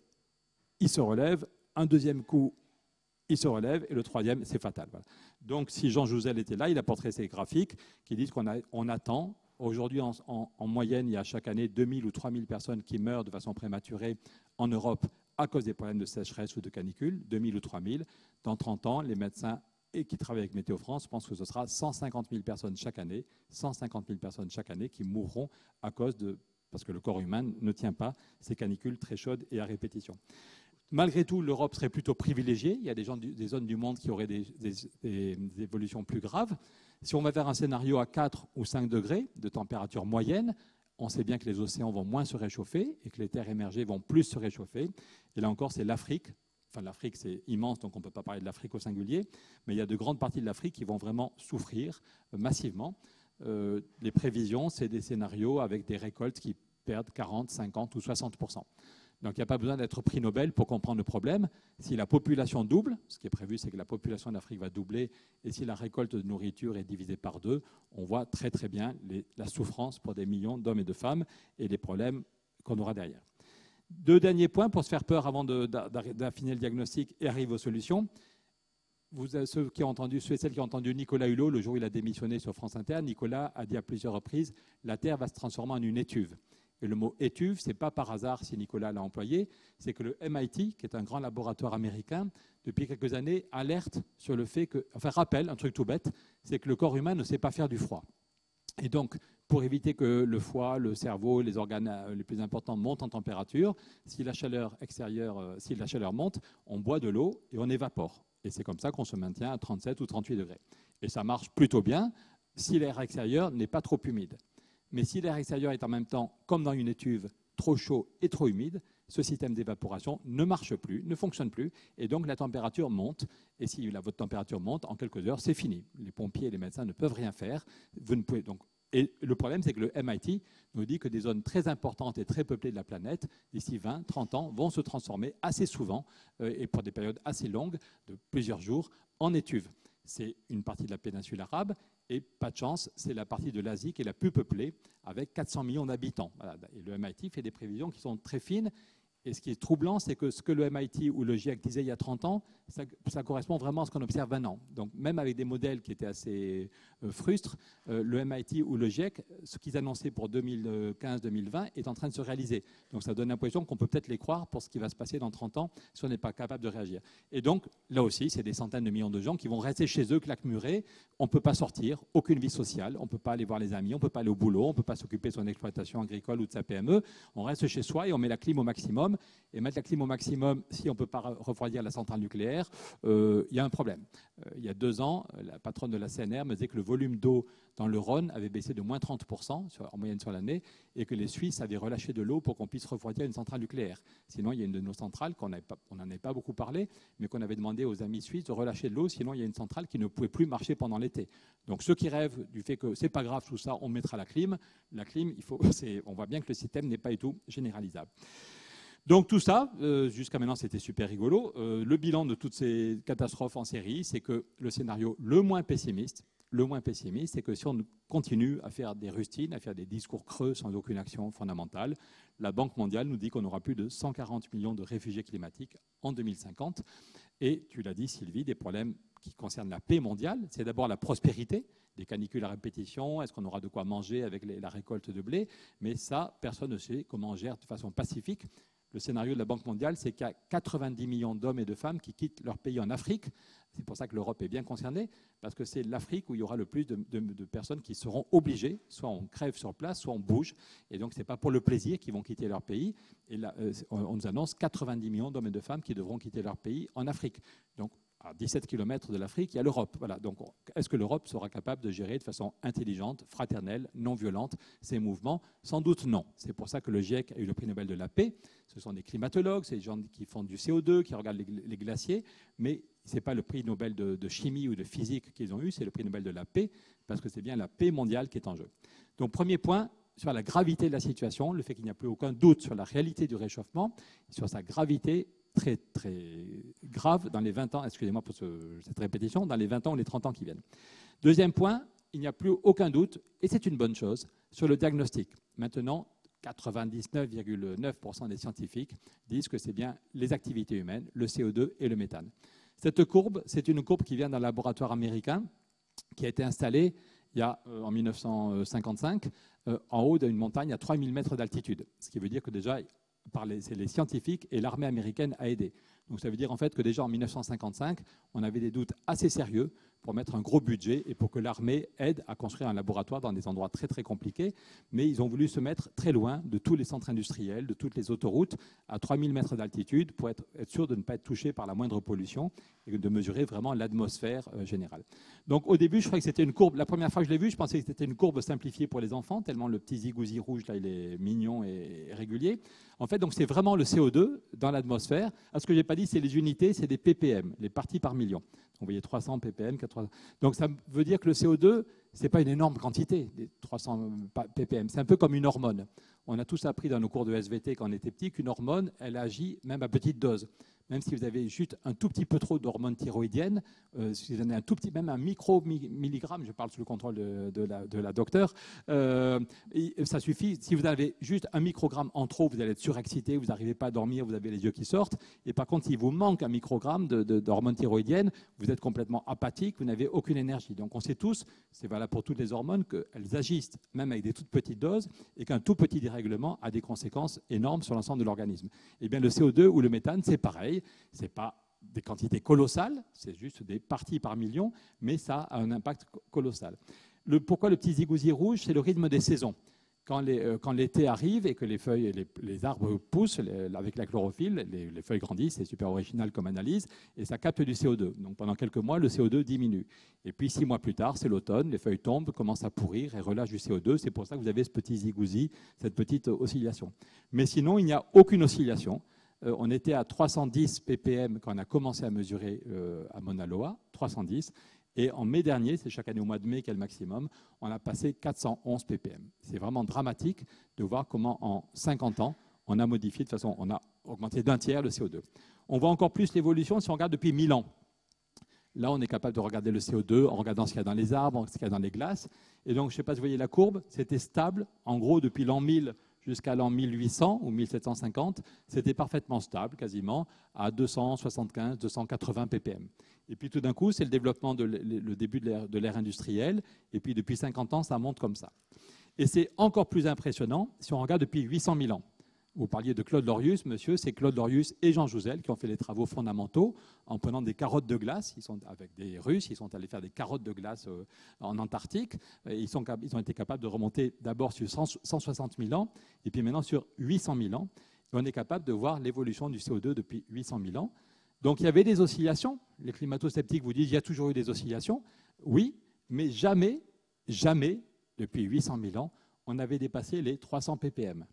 il se relève, un deuxième coup, il se relève, et le troisième, c'est fatal. Voilà. Donc si Jean Jouzel était là, il apporterait ces graphiques qui disent qu'on attend. Aujourd'hui, en moyenne, il y a chaque année 2000 ou 3000 personnes qui meurent de façon prématurée en Europe à cause des problèmes de sécheresse ou de canicule, 2000 ou 3000. Dans 30 ans, les médecins qui travaillent avec Météo France pensent que ce sera 150 000 personnes chaque année, 150 000 personnes chaque année qui mourront parce que le corps humain ne tient pas ces canicules très chaudes et à répétition. Malgré tout, l'Europe serait plutôt privilégiée. Il y a des zones du monde qui auraient des évolutions plus graves. Si on va vers un scénario à 4 ou 5 degrés de température moyenne, on sait bien que les océans vont moins se réchauffer et que les terres émergées vont plus se réchauffer. Et là encore, c'est l'Afrique. Enfin, l'Afrique, c'est immense, donc on ne peut pas parler de l'Afrique au singulier. Mais il y a de grandes parties de l'Afrique qui vont vraiment souffrir massivement. Les prévisions, c'est des scénarios avec des récoltes qui perdent 40, 50 ou 60%. Donc il n'y a pas besoin d'être prix Nobel pour comprendre le problème. Si la population double, ce qui est prévu, c'est que la population d'Afrique va doubler, et si la récolte de nourriture est divisée par 2, on voit très très bien la souffrance pour des millions d'hommes et de femmes et les problèmes qu'on aura derrière. 2 derniers points pour se faire peur avant d'affiner le diagnostic et arriver aux solutions. Ceux et celles qui ont entendu Nicolas Hulot, le jour où il a démissionné sur France Inter, Nicolas a dit à plusieurs reprises « La Terre va se transformer en une étuve ». Et le mot étuve, ce n'est pas par hasard si Nicolas l'a employé, c'est que le MIT, qui est un grand laboratoire américain, depuis quelques années, alerte sur le fait que, rappelle un truc tout bête, c'est que le corps humain ne sait pas faire du froid. Et donc, pour éviter que le foie, le cerveau, les organes les plus importants montent en température, si la chaleur monte, on boit de l'eau et on évapore. Et c'est comme ça qu'on se maintient à 37 ou 38 degrés. Et ça marche plutôt bien si l'air extérieur n'est pas trop humide. Mais si l'air extérieur est en même temps, comme dans une étuve, trop chaud et trop humide, ce système d'évaporation ne marche plus, ne fonctionne plus, et donc la température monte. Et si votre température monte, en quelques heures, c'est fini. Les pompiers et les médecins ne peuvent rien faire. Vous ne pouvez donc. Et le problème, c'est que le MIT nous dit que des zones très importantes et très peuplées de la planète, d'ici 20, 30 ans, vont se transformer assez souvent, et pour des périodes assez longues, de plusieurs jours, en étuves. C'est une partie de la péninsule arabe, et pas de chance, c'est la partie de l'Asie qui est la plus peuplée, avec 400 millions d'habitants. Voilà. Et le MIT fait des prévisions qui sont très fines. Et ce qui est troublant, c'est que ce que le MIT ou le GIEC disait il y a 30 ans, ça correspond vraiment à ce qu'on observe maintenant. Donc même avec des modèles qui étaient assez frustres, le MIT ou le GIEC, ce qu'ils annonçaient pour 2015-2020 est en train de se réaliser. Donc ça donne l'impression qu'on peut peut-être les croire pour ce qui va se passer dans 30 ans si on n'est pas capable de réagir. Et donc là aussi, c'est des centaines de millions de gens qui vont rester chez eux, claquemurés. On ne peut pas sortir, aucune vie sociale, on ne peut pas aller voir les amis, on ne peut pas aller au boulot, on ne peut pas s'occuper de son exploitation agricole ou de sa PME. On reste chez soi et on met la clim au maximum. Et mettre la clim au maximum, si on ne peut pas refroidir la centrale nucléaire, il y a un problème. Il y a 2 ans, la patronne de la CNR me disait que le volume d'eau dans le Rhône avait baissé de moins 30% en moyenne sur l'année, et que les Suisses avaient relâché de l'eau pour qu'on puisse refroidir une centrale nucléaire. Sinon, il y a une de nos centrales, on n'en avait pas beaucoup parlé, mais qu'on avait demandé aux amis suisses de relâcher de l'eau, sinon il y a une centrale qui ne pouvait plus marcher pendant l'été. Donc ceux qui rêvent du fait que c'est pas grave tout ça, on mettra la clim, on voit bien que le système n'est pas du tout généralisable. Donc tout ça, jusqu'à maintenant, c'était super rigolo. Le bilan de toutes ces catastrophes en série, c'est que le scénario le moins pessimiste, c'est que si on continue à faire des rustines, à faire des discours creux sans aucune action fondamentale, la Banque mondiale nous dit qu'on aura plus de 140 millions de réfugiés climatiques en 2050. Et tu l'as dit, Sylvie, des problèmes qui concernent la paix mondiale. C'est d'abord la prospérité, des canicules à répétition, est-ce qu'on aura de quoi manger avec la récolte de blé? Mais ça, personne ne sait comment on gère de façon pacifique. Le scénario de la Banque mondiale, c'est qu'il y a 90 millions d'hommes et de femmes qui quittent leur pays en Afrique. C'est pour ça que l'Europe est bien concernée, parce que c'est l'Afrique où il y aura le plus de personnes qui seront obligées, soit on crève sur place, soit on bouge. Et donc, ce n'est pas pour le plaisir qu'ils vont quitter leur pays. Et là, on nous annonce 90 millions d'hommes et de femmes qui devront quitter leur pays en Afrique. Donc, à 17 km de l'Afrique, il y a l'Europe. Voilà. Donc, est-ce que l'Europe sera capable de gérer de façon intelligente, fraternelle, non violente ces mouvements? Sans doute non. C'est pour ça que le GIEC a eu le prix Nobel de la paix. Ce sont des climatologues, c'est des gens qui font du CO2, qui regardent les glaciers, mais ce n'est pas le prix Nobel de chimie ou de physique qu'ils ont eu, c'est le prix Nobel de la paix, parce que c'est bien la paix mondiale qui est en jeu. Donc, premier point, sur la gravité de la situation, le fait qu'il n'y a plus aucun doute sur la réalité du réchauffement, sur sa gravité très, très grave dans les 20 ans, excusez-moi pour cette répétition, dans les 20 ans ou les 30 ans qui viennent. Deuxième point, il n'y a plus aucun doute, et c'est une bonne chose, sur le diagnostic. Maintenant, 99,9% des scientifiques disent que c'est bien les activités humaines, le CO2 et le méthane. Cette courbe, c'est une courbe qui vient d'un laboratoire américain qui a été installé en 1955 en haut d'une montagne à 3000 mètres d'altitude. Ce qui veut dire que déjà, c'est les scientifiques et l'armée américaine a aidé. Donc ça veut dire en fait que déjà en 1955, on avait des doutes assez sérieux pour mettre un gros budget et pour que l'armée aide à construire un laboratoire dans des endroits très très compliqués. Mais ils ont voulu se mettre très loin de tous les centres industriels, de toutes les autoroutes, à 3000 mètres d'altitude pour être sûr de ne pas être touché par la moindre pollution et de mesurer vraiment l'atmosphère générale. Donc au début, je croyais que c'était une courbe. La première fois que je l'ai vu, je pensais que c'était une courbe simplifiée pour les enfants, tellement le petit zigouzi rouge, là, il est mignon et régulier. En fait, donc c'est vraiment le CO2 dans l'atmosphère. Ce que je n'ai pas dit, c'est les unités, c'est des ppm, les parties par million. Vous voyez 300 ppm, 80. Donc ça veut dire que le CO2, ce n'est pas une énorme quantité, les 300 ppm. C'est un peu comme une hormone. On a tous appris dans nos cours de SVT quand on était petit qu'une hormone, elle agit même à petite dose. Même si vous avez juste un tout petit peu trop d'hormones thyroïdiennes, si vous en avez un tout petit, même un micro-milligramme, je parle sous le contrôle de la docteure, ça suffit. Si vous avez juste un microgramme en trop, vous allez être surexcité, vous n'arrivez pas à dormir, vous avez les yeux qui sortent. Et par contre, s'il vous manque un microgramme d'hormones thyroïdiennes, vous êtes complètement apathique, vous n'avez aucune énergie. Donc on sait tous, c'est valable pour toutes les hormones, qu'elles agissent même avec des toutes petites doses et qu'un tout petit dérèglement a des conséquences énormes sur l'ensemble de l'organisme. Et bien le CO2 ou le méthane, c'est pareil. Ce n'est pas des quantités colossales, c'est juste des parties par million, mais ça a un impact colossal. Pourquoi le petit zigouzi rouge? C'est le rythme des saisons. Quand l'été arrive et que les feuilles et les arbres poussent avec la chlorophylle, les feuilles grandissent, c'est super original comme analyse, et ça capte du CO2. Donc pendant quelques mois, le CO2 diminue. Et puis 6 mois plus tard, c'est l'automne, les feuilles tombent, commencent à pourrir et relâchent du CO2. C'est pour ça que vous avez ce petit zigouzi, cette petite oscillation. Mais sinon, il n'y a aucune oscillation. On était à 310 ppm quand on a commencé à mesurer à Mauna Loa, 310. Et en mai dernier, c'est chaque année au mois de mai qu'il y a le maximum, on a passé 411 ppm. C'est vraiment dramatique de voir comment en 50 ans, on a modifié de façon, on a augmenté d'un tiers le CO2. On voit encore plus l'évolution si on regarde depuis 1000 ans. Là, on est capable de regarder le CO2 en regardant ce qu'il y a dans les arbres, ce qu'il y a dans les glaces. Et donc, je ne sais pas si vous voyez la courbe, c'était stable. En gros, depuis l'an 1000 jusqu'à l'an 1800 ou 1750, c'était parfaitement stable, quasiment, à 275, 280 ppm. Et puis tout d'un coup, c'est le développement, le début de l'ère industrielle. Et puis depuis 50 ans, ça monte comme ça. Et c'est encore plus impressionnant si on regarde depuis 800 000 ans. Vous parliez de Claude Lorius, monsieur, c'est Claude Lorius et Jean Jouzel qui ont fait les travaux fondamentaux en prenant des carottes de glace. Ils sont avec des Russes, ils sont allés faire des carottes de glace en Antarctique. Ils ont été capables de remonter d'abord sur 160 000 ans et puis maintenant sur 800 000 ans. Et on est capable de voir l'évolution du CO2 depuis 800 000 ans. Donc il y avait des oscillations. Les climato-sceptiques vous disent qu'il y a toujours eu des oscillations. Oui, mais jamais, depuis 800 000 ans, on avait dépassé les 300 ppm.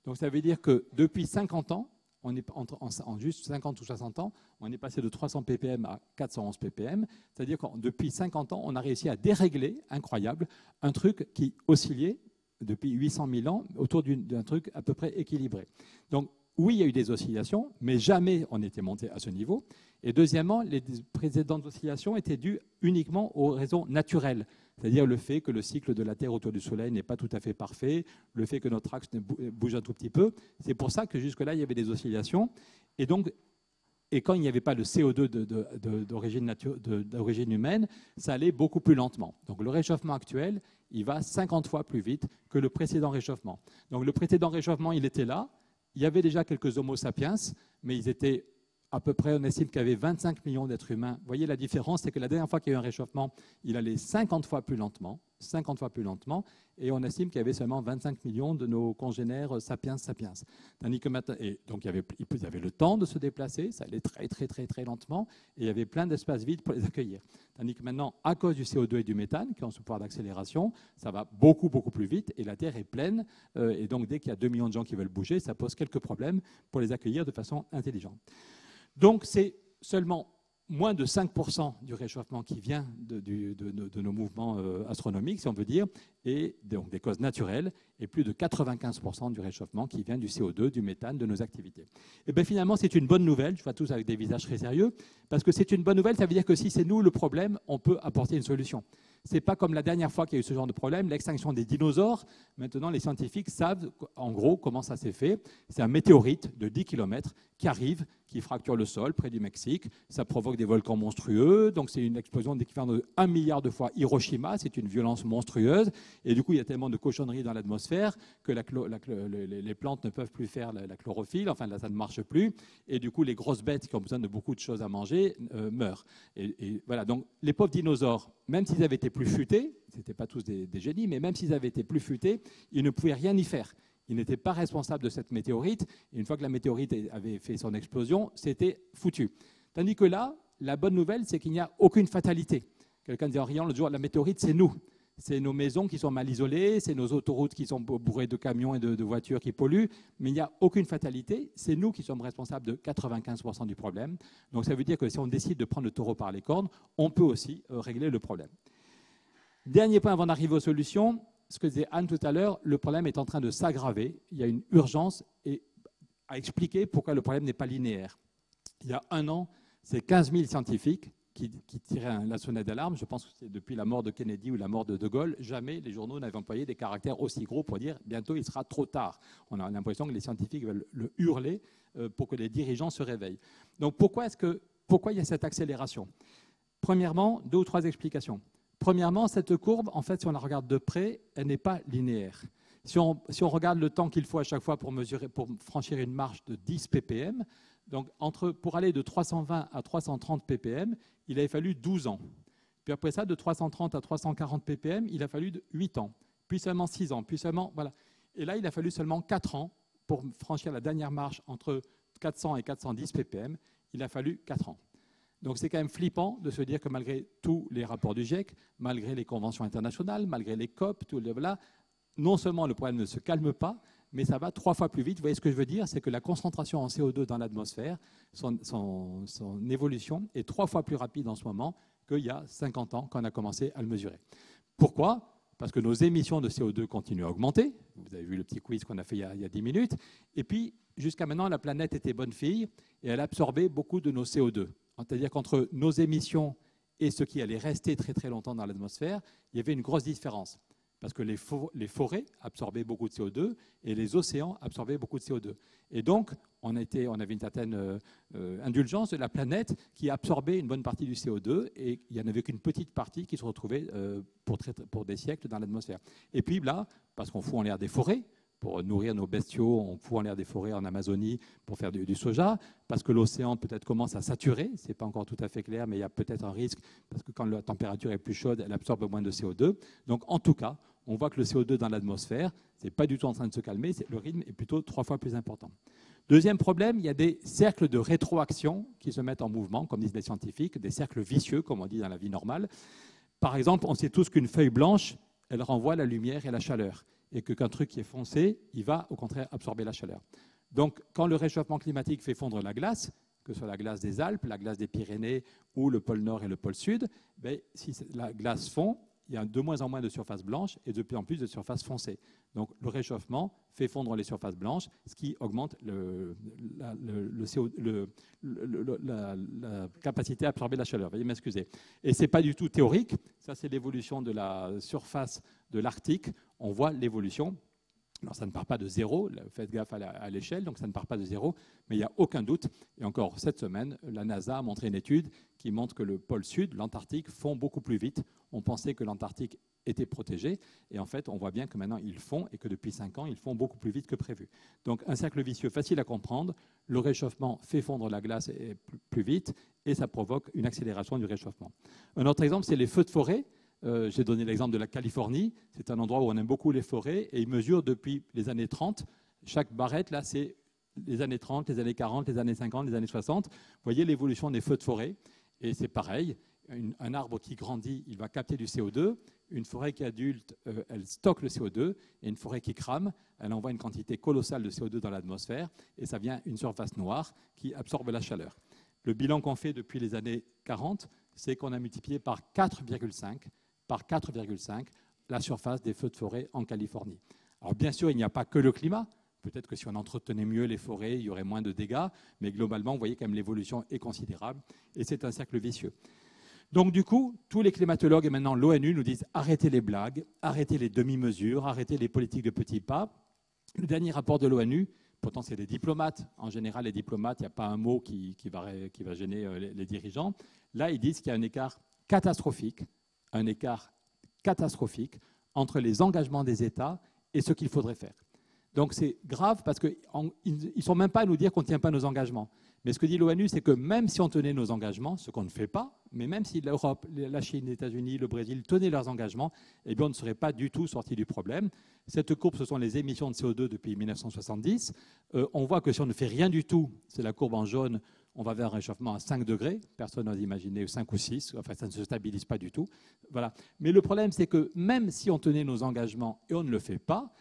Donc ça veut dire que depuis 50 ans, on est en juste 50 ou 60 ans, on est passé de 300 ppm à 411 ppm. C'est-à-dire que depuis 50 ans, on a réussi à dérégler, incroyable, un truc qui oscillait depuis 800 000 ans autour d'un truc à peu près équilibré. Donc oui, il y a eu des oscillations, mais jamais on n'était monté à ce niveau. Et deuxièmement, les précédentes oscillations étaient dues uniquement aux raisons naturelles, c'est-à-dire le fait que le cycle de la Terre autour du Soleil n'est pas tout à fait parfait, le fait que notre axe bouge un tout petit peu. C'est pour ça que jusque-là, il y avait des oscillations. Et quand il n'y avait pas le CO2 d'origine humaine, ça allait beaucoup plus lentement. Donc le réchauffement actuel, il va 50 fois plus vite que le précédent réchauffement. Donc le précédent réchauffement, il était là. Il y avait déjà quelques Homo sapiens, mais ils étaient à peu près, on estime qu'il y avait 25 millions d'êtres humains. Vous voyez la différence, c'est que la dernière fois qu'il y a eu un réchauffement, il allait 50 fois plus lentement, et on estime qu'il y avait seulement 25 millions de nos congénères sapiens. Tandis que maintenant, et donc il y avait le temps de se déplacer, ça allait très lentement, et il y avait plein d'espaces vides pour les accueillir. Tandis que maintenant, à cause du CO2 et du méthane, qui ont ce pouvoir d'accélération, ça va beaucoup plus vite, et la Terre est pleine, et donc dès qu'il y a 2 millions de gens qui veulent bouger, ça pose quelques problèmes pour les accueillir de façon intelligente. Donc c'est seulement moins de 5% du réchauffement qui vient de nos mouvements astronomiques, si on veut dire, et donc des causes naturelles, et plus de 95% du réchauffement qui vient du CO2, du méthane, de nos activités. Et bien finalement, c'est une bonne nouvelle, je vois tous avec des visages très sérieux, parce que c'est une bonne nouvelle, ça veut dire que si c'est nous le problème, on peut apporter une solution. Ce n'est pas comme la dernière fois qu'il y a eu ce genre de problème, l'extinction des dinosaures. Maintenant, les scientifiques savent en gros comment ça s'est fait. C'est un météorite de 10 km qui arrive, qui fracture le sol près du Mexique. Ça provoque des volcans monstrueux. Donc, c'est une explosion d'équivalent de 1 milliard de fois Hiroshima. C'est une violence monstrueuse. Et du coup, il y a tellement de cochonneries dans l'atmosphère que les plantes ne peuvent plus faire la chlorophylle. Enfin, là, ça ne marche plus. Et du coup, les grosses bêtes qui ont besoin de beaucoup de choses à manger meurent. Et voilà. Donc, les pauvres dinosaures, même s'ils avaient été plus futés, ce n'étaient pas tous des génies, mais même s'ils avaient été plus futés, ils ne pouvaient rien y faire. Ils n'étaient pas responsables de cette météorite. Et une fois que la météorite avait fait son explosion, c'était foutu. Tandis que là, la bonne nouvelle, c'est qu'il n'y a aucune fatalité. Quelqu'un disait en riant l'autre jour, la météorite, c'est nous. C'est nos maisons qui sont mal isolées, c'est nos autoroutes qui sont bourrées de camions et de voitures qui polluent, mais il n'y a aucune fatalité. C'est nous qui sommes responsables de 95% du problème. Donc ça veut dire que si on décide de prendre le taureau par les cornes, on peut aussi régler le problème. Dernier point avant d'arriver aux solutions, ce que disait Anne tout à l'heure, le problème est en train de s'aggraver. Il y a une urgence à expliquer pourquoi le problème n'est pas linéaire. Il y a un an, c'est 15 000 scientifiques qui tiraient la sonnette d'alarme. Je pense que c'est depuis la mort de Kennedy ou la mort de De Gaulle, jamais les journaux n'avaient employé des caractères aussi gros pour dire bientôt il sera trop tard. On a l'impression que les scientifiques veulent le hurler pour que les dirigeants se réveillent. Donc pourquoi il y a cette accélération? Premièrement, 2 ou 3 explications. Premièrement, cette courbe, en fait, si on la regarde de près, elle n'est pas linéaire. Si on regarde le temps qu'il faut à chaque fois pour franchir une marche de 10 ppm, donc pour aller de 320 à 330 ppm, il avait fallu 12 ans. Puis après ça, de 330 à 340 ppm, il a fallu 8 ans. Puis seulement 6 ans. Puis seulement, voilà. Et là, il a fallu seulement 4 ans pour franchir la dernière marche entre 400 et 410 ppm. Il a fallu 4 ans. Donc c'est quand même flippant de se dire que malgré tous les rapports du GIEC, malgré les conventions internationales, malgré les COP, non seulement le problème ne se calme pas, mais ça va 3 fois plus vite. Vous voyez ce que je veux dire? C'est que la concentration en CO2 dans l'atmosphère, son évolution est 3 fois plus rapide en ce moment qu'il y a 50 ans quand on a commencé à le mesurer. Pourquoi? Parce que nos émissions de CO2 continuent à augmenter. Vous avez vu le petit quiz qu'on a fait il y a 10 minutes. Et puis, jusqu'à maintenant, la planète était bonne fille et elle absorbait beaucoup de nos CO2. C'est-à-dire qu'entre nos émissions et ce qui allait rester très longtemps dans l'atmosphère, il y avait une grosse différence. Parce que les forêts absorbaient beaucoup de CO2 et les océans absorbaient beaucoup de CO2. Et donc, on avait une certaine indulgence de la planète qui absorbait une bonne partie du CO2 et il n'y en avait qu'une petite partie qui se retrouvait pour des siècles dans l'atmosphère. Et puis là, parce qu'on fout en l'air des forêts, pour nourrir nos bestiaux, on fout en l'air des forêts en Amazonie pour faire du soja, parce que l'océan peut-être commence à saturer, ce n'est pas encore tout à fait clair, mais il y a peut-être un risque, parce que quand la température est plus chaude, elle absorbe moins de CO2. Donc en tout cas, on voit que le CO2 dans l'atmosphère, ce n'est pas du tout en train de se calmer, le rythme est plutôt 3 fois plus important. Deuxième problème, il y a des cercles de rétroaction qui se mettent en mouvement, comme disent les scientifiques, des cercles vicieux, comme on dit dans la vie normale. Par exemple, on sait tous qu'une feuille blanche, elle renvoie la lumière et la chaleur, et qu'un truc qui est foncé, il va au contraire absorber la chaleur. Donc, quand le réchauffement climatique fait fondre la glace, que ce soit la glace des Alpes, la glace des Pyrénées ou le pôle Nord et le pôle Sud, si la glace fond, il y a de moins en moins de surfaces blanches et de plus en plus de surfaces foncées. Donc, le réchauffement fait fondre les surfaces blanches, ce qui augmente la capacité à absorber la chaleur. Veuillez m'excuser. Et ce n'est pas du tout théorique. Ça, c'est l'évolution de la surface de l'Arctique. On voit l'évolution. Alors, ça ne part pas de zéro, faites gaffe à l'échelle, donc ça ne part pas de zéro, mais il n'y a aucun doute. Et encore cette semaine, la NASA a montré une étude qui montre que le pôle sud, l'Antarctique, fond beaucoup plus vite. On pensait que l'Antarctique était protégé, et en fait, on voit bien que maintenant, ils font, et que depuis 5 ans, ils font beaucoup plus vite que prévu. Donc, un cercle vicieux facile à comprendre. Le réchauffement fait fondre la glace plus vite, et ça provoque une accélération du réchauffement. Un autre exemple, c'est les feux de forêt. J'ai donné l'exemple de la Californie. C'est un endroit où on aime beaucoup les forêts et ils mesurent depuis les années 30. Chaque barrette, là, c'est les années 30, les années 40, les années 50, les années 60. Vous voyez l'évolution des feux de forêt. Et c'est pareil. Un arbre qui grandit, il va capter du CO2. Une forêt qui est adulte, elle stocke le CO2. Et une forêt qui crame, elle envoie une quantité colossale de CO2 dans l'atmosphère. Et ça vient une surface noire qui absorbe la chaleur. Le bilan qu'on fait depuis les années 40, c'est qu'on a multiplié par 4,5 la surface des feux de forêt en Californie. Alors bien sûr, il n'y a pas que le climat. Peut-être que si on entretenait mieux les forêts, il y aurait moins de dégâts. Mais globalement, vous voyez quand même l'évolution est considérable. Et c'est un cercle vicieux. Donc du coup, tous les climatologues et maintenant l'ONU nous disent arrêtez les blagues, arrêtez les demi-mesures, arrêtez les politiques de petits pas. Le dernier rapport de l'ONU, pourtant c'est des diplomates. En général, les diplomates, il n'y a pas un mot qui va gêner les dirigeants. Là, ils disent qu'il y a un écart catastrophique entre les engagements des États et ce qu'il faudrait faire. Donc c'est grave parce qu'ils ne sont même pas à nous dire qu'on ne tient pas nos engagements. Mais ce que dit l'ONU, c'est que même si on tenait nos engagements, ce qu'on ne fait pas, mais même si l'Europe, la Chine, les États-Unis, le Brésil tenaient leurs engagements, eh bien on ne serait pas du tout sorti du problème. Cette courbe, ce sont les émissions de CO2 depuis 1970. On voit que si on ne fait rien du tout, c'est la courbe en jaune, on va vers un réchauffement à 5 degrés. Personne n'ose imaginer 5 ou 6. Enfin, ça ne se stabilise pas du tout. Voilà. Mais le problème, c'est que même si on tenait nos engagements et on ne le fait pas,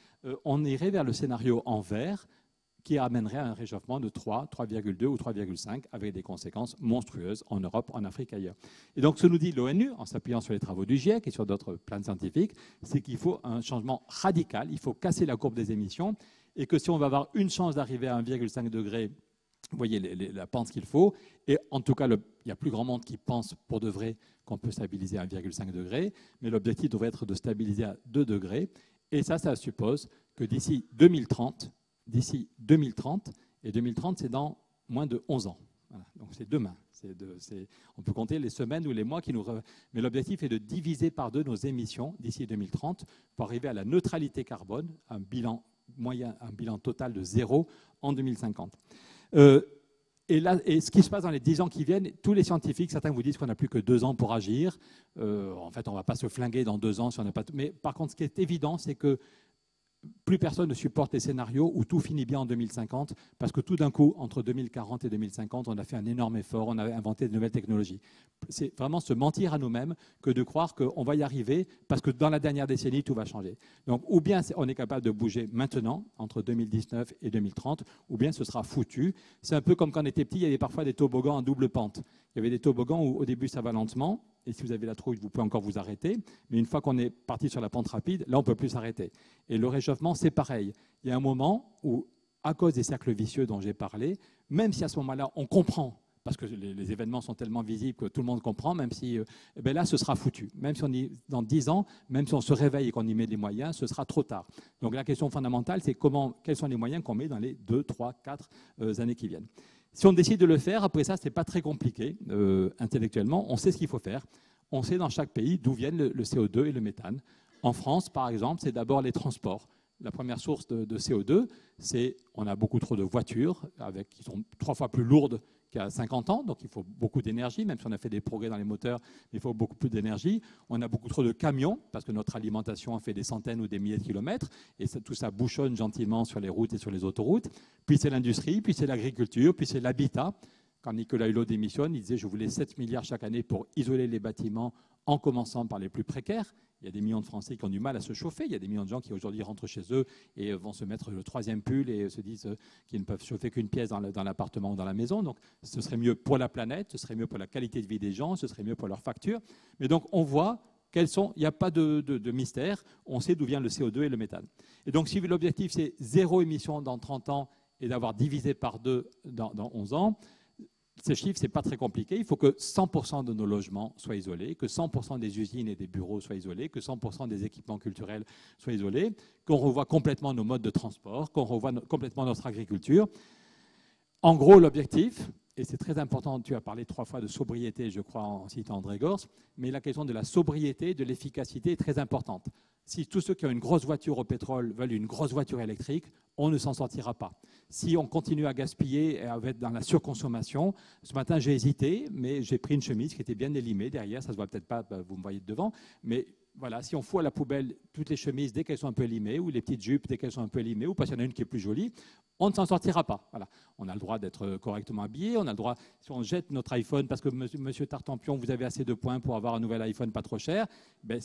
on irait vers le scénario en vert qui amènerait à un réchauffement de 3, 3,2 ou 3,5 avec des conséquences monstrueuses en Europe, en Afrique, ailleurs. Et donc, ce que nous dit l'ONU, en s'appuyant sur les travaux du GIEC et sur d'autres plans scientifiques, c'est qu'il faut un changement radical. Il faut casser la courbe des émissions et que si on va avoir une chance d'arriver à 1,5 degré, vous voyez la pente qu'il faut. Et en tout cas, il y a plus grand monde qui pense pour de vrai qu'on peut stabiliser à 1,5 degré. Mais l'objectif devrait être de stabiliser à 2 degrés. Et ça suppose que d'ici 2030, et 2030, c'est dans moins de 11 ans. Voilà, donc c'est demain. On peut compter les semaines ou les mois qui nous... Mais l'objectif est de diviser par 2 nos émissions d'ici 2030 pour arriver à la neutralité carbone, un bilan total de 0 en 2050. Et ce qui se passe dans les 10 ans qui viennent, tous les scientifiques, certains vous disent qu'on n'a plus que 2 ans pour agir. En fait, on ne va pas se flinguer dans 2 ans si on n'a pas... Mais par contre, ce qui est évident, c'est que plus personne ne supporte les scénarios où tout finit bien en 2050, parce que tout d'un coup, entre 2040 et 2050, on a fait un énorme effort, on a inventé de nouvelles technologies. C'est vraiment se mentir à nous-mêmes que de croire qu'on va y arriver, parce que dans la dernière décennie, tout va changer. Donc, ou bien on est capable de bouger maintenant, entre 2019 et 2030, ou bien ce sera foutu. C'est un peu comme quand on était petit, il y avait parfois des toboggans en double pente. Il y avait des toboggans où au début, ça va lentement, et si vous avez la trouille, vous pouvez encore vous arrêter. Mais une fois qu'on est parti sur la pente rapide, là, on ne peut plus s'arrêter. Et le réchauffement, c'est pareil. Il y a un moment où, à cause des cercles vicieux dont j'ai parlé, même si à ce moment-là, on comprend, parce que les événements sont tellement visibles que tout le monde comprend, même si là, ce sera foutu. Même si dans 10 ans, même si on se réveille et qu'on y met des moyens, ce sera trop tard. Donc la question fondamentale, c'est quels sont les moyens qu'on met dans les 2, 3, 4 années qui viennent. Si on décide de le faire, après ça, ce n'est pas très compliqué intellectuellement. On sait ce qu'il faut faire. On sait dans chaque pays d'où viennent le CO2 et le méthane. En France, par exemple, c'est d'abord les transports. La première source de CO2, c'est on a beaucoup trop de voitures qui sont 3 fois plus lourdes qu'à 50 ans, donc il faut beaucoup d'énergie, même si on a fait des progrès dans les moteurs, il faut beaucoup plus d'énergie. On a beaucoup trop de camions, parce que notre alimentation a fait des centaines ou des milliers de kilomètres, et tout ça bouchonne gentiment sur les routes et sur les autoroutes. Puis c'est l'industrie, puis c'est l'agriculture, puis c'est l'habitat. Quand Nicolas Hulot démissionne, il disait « je voulais 7 milliards chaque année pour isoler les bâtiments, en commençant par les plus précaires ». Il y a des millions de Français qui ont du mal à se chauffer. Il y a des millions de gens qui aujourd'hui rentrent chez eux et vont se mettre le 3e pull et se disent qu'ils ne peuvent chauffer qu'une pièce dans l'appartement ou dans la maison. Donc ce serait mieux pour la planète, ce serait mieux pour la qualité de vie des gens, ce serait mieux pour leurs factures. Mais donc on voit il n'y a pas de mystère, on sait d'où vient le CO2 et le méthane. Et donc si l'objectif c'est 0 émission dans 30 ans et d'avoir divisé par 2 dans 11 ans, Ces chiffres, ce n'est pas très compliqué. Il faut que 100% de nos logements soient isolés, que 100% des usines et des bureaux soient isolés, que 100% des équipements culturels soient isolés, qu'on revoie complètement nos modes de transport, qu'on revoie complètement notre agriculture. En gros, l'objectif, et c'est très important, tu as parlé 3 fois de sobriété, je crois, en citant André Gorz, mais la question de la sobriété, de l'efficacité est très importante. Si tous ceux qui ont une grosse voiture au pétrole veulent une grosse voiture électrique, on ne s'en sortira pas. Si on continue à gaspiller et à être dans la surconsommation, ce matin j'ai hésité, mais j'ai pris une chemise qui était bien élimée derrière, ça ne se voit peut-être pas, vous me voyez de devant, mais voilà, si on fout à la poubelle toutes les chemises dès qu'elles sont un peu élimées, ou les petites jupes dès qu'elles sont un peu élimées, ou parce qu'il y en a une qui est plus jolie, on ne s'en sortira pas. Voilà. On a le droit d'être correctement habillé, on a le droit, si on jette notre iPhone parce que monsieur Tartampion, vous avez assez de points pour avoir un nouvel iPhone pas trop cher, ben,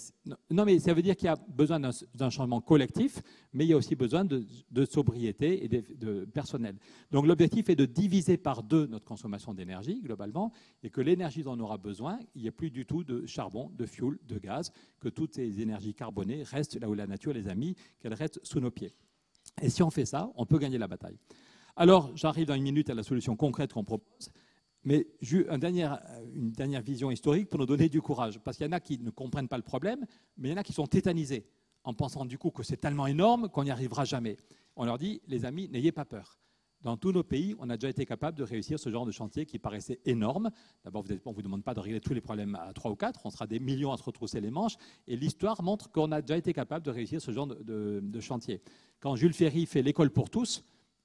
non, mais ça veut dire qu'il y a besoin d'un changement collectif, mais il y a aussi besoin de sobriété et de personnel. Donc l'objectif est de diviser par 2 notre consommation d'énergie, globalement, et que l'énergie dont on aura besoin, il n'y ait plus du tout de charbon, de fioul, de gaz, que toutes ces énergies carbonées restent là où la nature les a mis, qu'elles restent sous nos pieds. Et si on fait ça, on peut gagner la bataille. Alors, j'arrive dans une minute à la solution concrète qu'on propose, mais une dernière vision historique pour nous donner du courage. Parce qu'il y en a qui ne comprennent pas le problème, mais il y en a qui sont tétanisés en pensant du coup que c'est tellement énorme qu'on n'y arrivera jamais. On leur dit, les amis, n'ayez pas peur. Dans tous nos pays, on a déjà été capable de réussir ce genre de chantier qui paraissait énorme. D'abord, on ne vous demande pas de régler tous les problèmes à 3 ou 4, on sera des millions à se retrousser les manches. Et l'histoire montre qu'on a déjà été capable de réussir ce genre de chantier. Quand Jules Ferry fait l'école pour tous,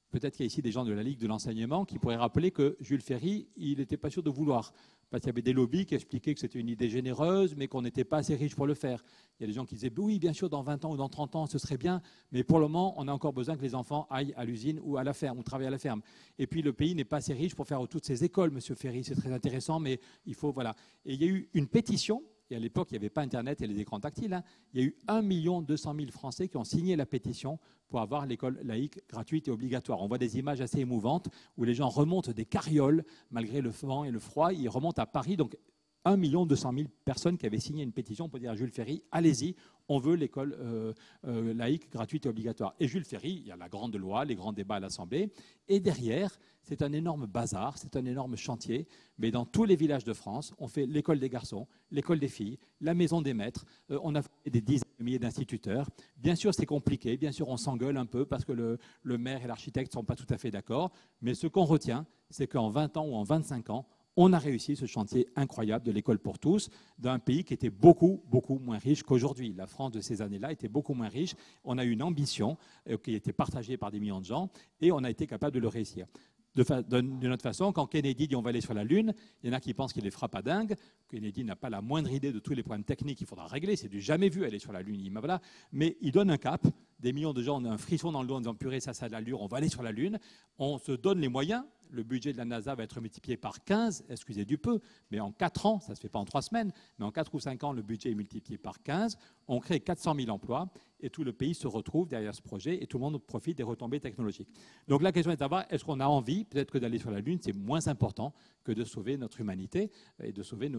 peut-être qu'il y a ici des gens de la Ligue de l'enseignement qui pourraient rappeler que Jules Ferry, il n'était pas sûr de vouloir. Parce qu'il y avait des lobbies qui expliquaient que c'était une idée généreuse, mais qu'on n'était pas assez riche pour le faire. Il y a des gens qui disaient, oui, bien sûr, dans 20 ans ou dans 30 ans, ce serait bien, mais pour le moment, on a encore besoin que les enfants aillent à l'usine ou à la ferme, ou travaillent à la ferme. Et puis, le pays n'est pas assez riche pour faire toutes ces écoles, monsieur Ferry, c'est très intéressant, mais il faut, voilà. Et il y a eu une pétition, et à l'époque, il n'y avait pas Internet et les écrans tactiles, hein. Il y a eu 1 200 000 Français qui ont signé la pétition pour avoir l'école laïque gratuite et obligatoire. On voit des images assez émouvantes où les gens remontent des carrioles, malgré le vent et le froid, ils remontent à Paris. Donc 1 200 000 personnes qui avaient signé une pétition pour dire à Jules Ferry, allez-y, on veut l'école laïque gratuite et obligatoire. Et Jules Ferry, il y a la grande loi, les grands débats à l'Assemblée, et derrière, c'est un énorme bazar, c'est un énorme chantier, mais dans tous les villages de France, on fait l'école des garçons, l'école des filles, la maison des maîtres, on a fait des dizaines de milliers d'instituteurs. Bien sûr, c'est compliqué, bien sûr, on s'engueule un peu parce que le maire et l'architecte ne sont pas tout à fait d'accord, mais ce qu'on retient, c'est qu'en 20 ans ou en 25 ans, on a réussi ce chantier incroyable de l'école pour tous d'un pays qui était beaucoup, beaucoup moins riche qu'aujourd'hui. La France de ces années-là était beaucoup moins riche. On a eu une ambition qui était partagée par des millions de gens et on a été capable de le réussir. D'une autre façon, quand Kennedy dit on va aller sur la Lune, il y en a qui pensent qu'il est frappadingue. Kennedy n'a pas la moindre idée de tous les problèmes techniques qu'il faudra régler. C'est du jamais vu aller sur la Lune. Voilà. Mais il donne un cap. Des millions de gens ont un frisson dans le dos en disant purée, ça a de l'allure, on va aller sur la Lune. On se donne les moyens. Le budget de la NASA va être multiplié par 15, excusez du peu, mais en 4 ans, ça ne se fait pas en 3 semaines, mais en 4 ou 5 ans, le budget est multiplié par 15. On crée 400 000 emplois et tout le pays se retrouve derrière ce projet et tout le monde profite des retombées technologiques. Donc la question est de savoir, est-ce qu'on a envie, peut-être que d'aller sur la Lune, c'est moins important que de sauver notre humanité et de sauver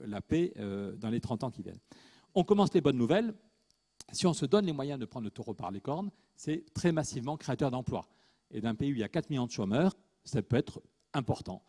la paix dans les 30 ans qui viennent. On commence les bonnes nouvelles. Si on se donne les moyens de prendre le taureau par les cornes, c'est très massivement créateur d'emplois. Et d'un pays où il y a 4 millions de chômeurs, ça peut être important.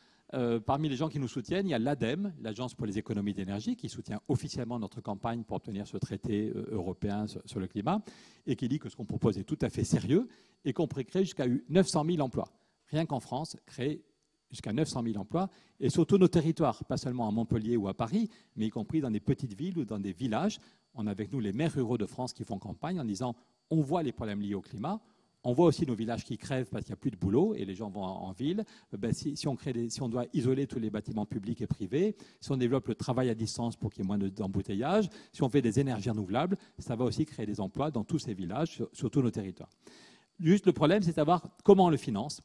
Parmi les gens qui nous soutiennent, il y a l'ADEME, l'Agence pour les économies d'énergie, qui soutient officiellement notre campagne pour obtenir ce traité européen sur le climat, et qui dit que ce qu'on propose est tout à fait sérieux, et qu'on pourrait créer jusqu'à 900 000 emplois. Rien qu'en France, créer jusqu'à 900 000 emplois, et sur tous nos territoires, pas seulement à Montpellier ou à Paris, mais y compris dans des petites villes ou dans des villages. On a avec nous les maires ruraux de France qui font campagne en disant on voit les problèmes liés au climat, on voit aussi nos villages qui crèvent parce qu'il n'y a plus de boulot et les gens vont en ville. Si on doit isoler tous les bâtiments publics et privés, si on développe le travail à distance pour qu'il y ait moins d'embouteillages, si on fait des énergies renouvelables, ça va aussi créer des emplois dans tous ces villages, sur tous nos territoires. Juste le problème, c'est de savoir comment on le finance.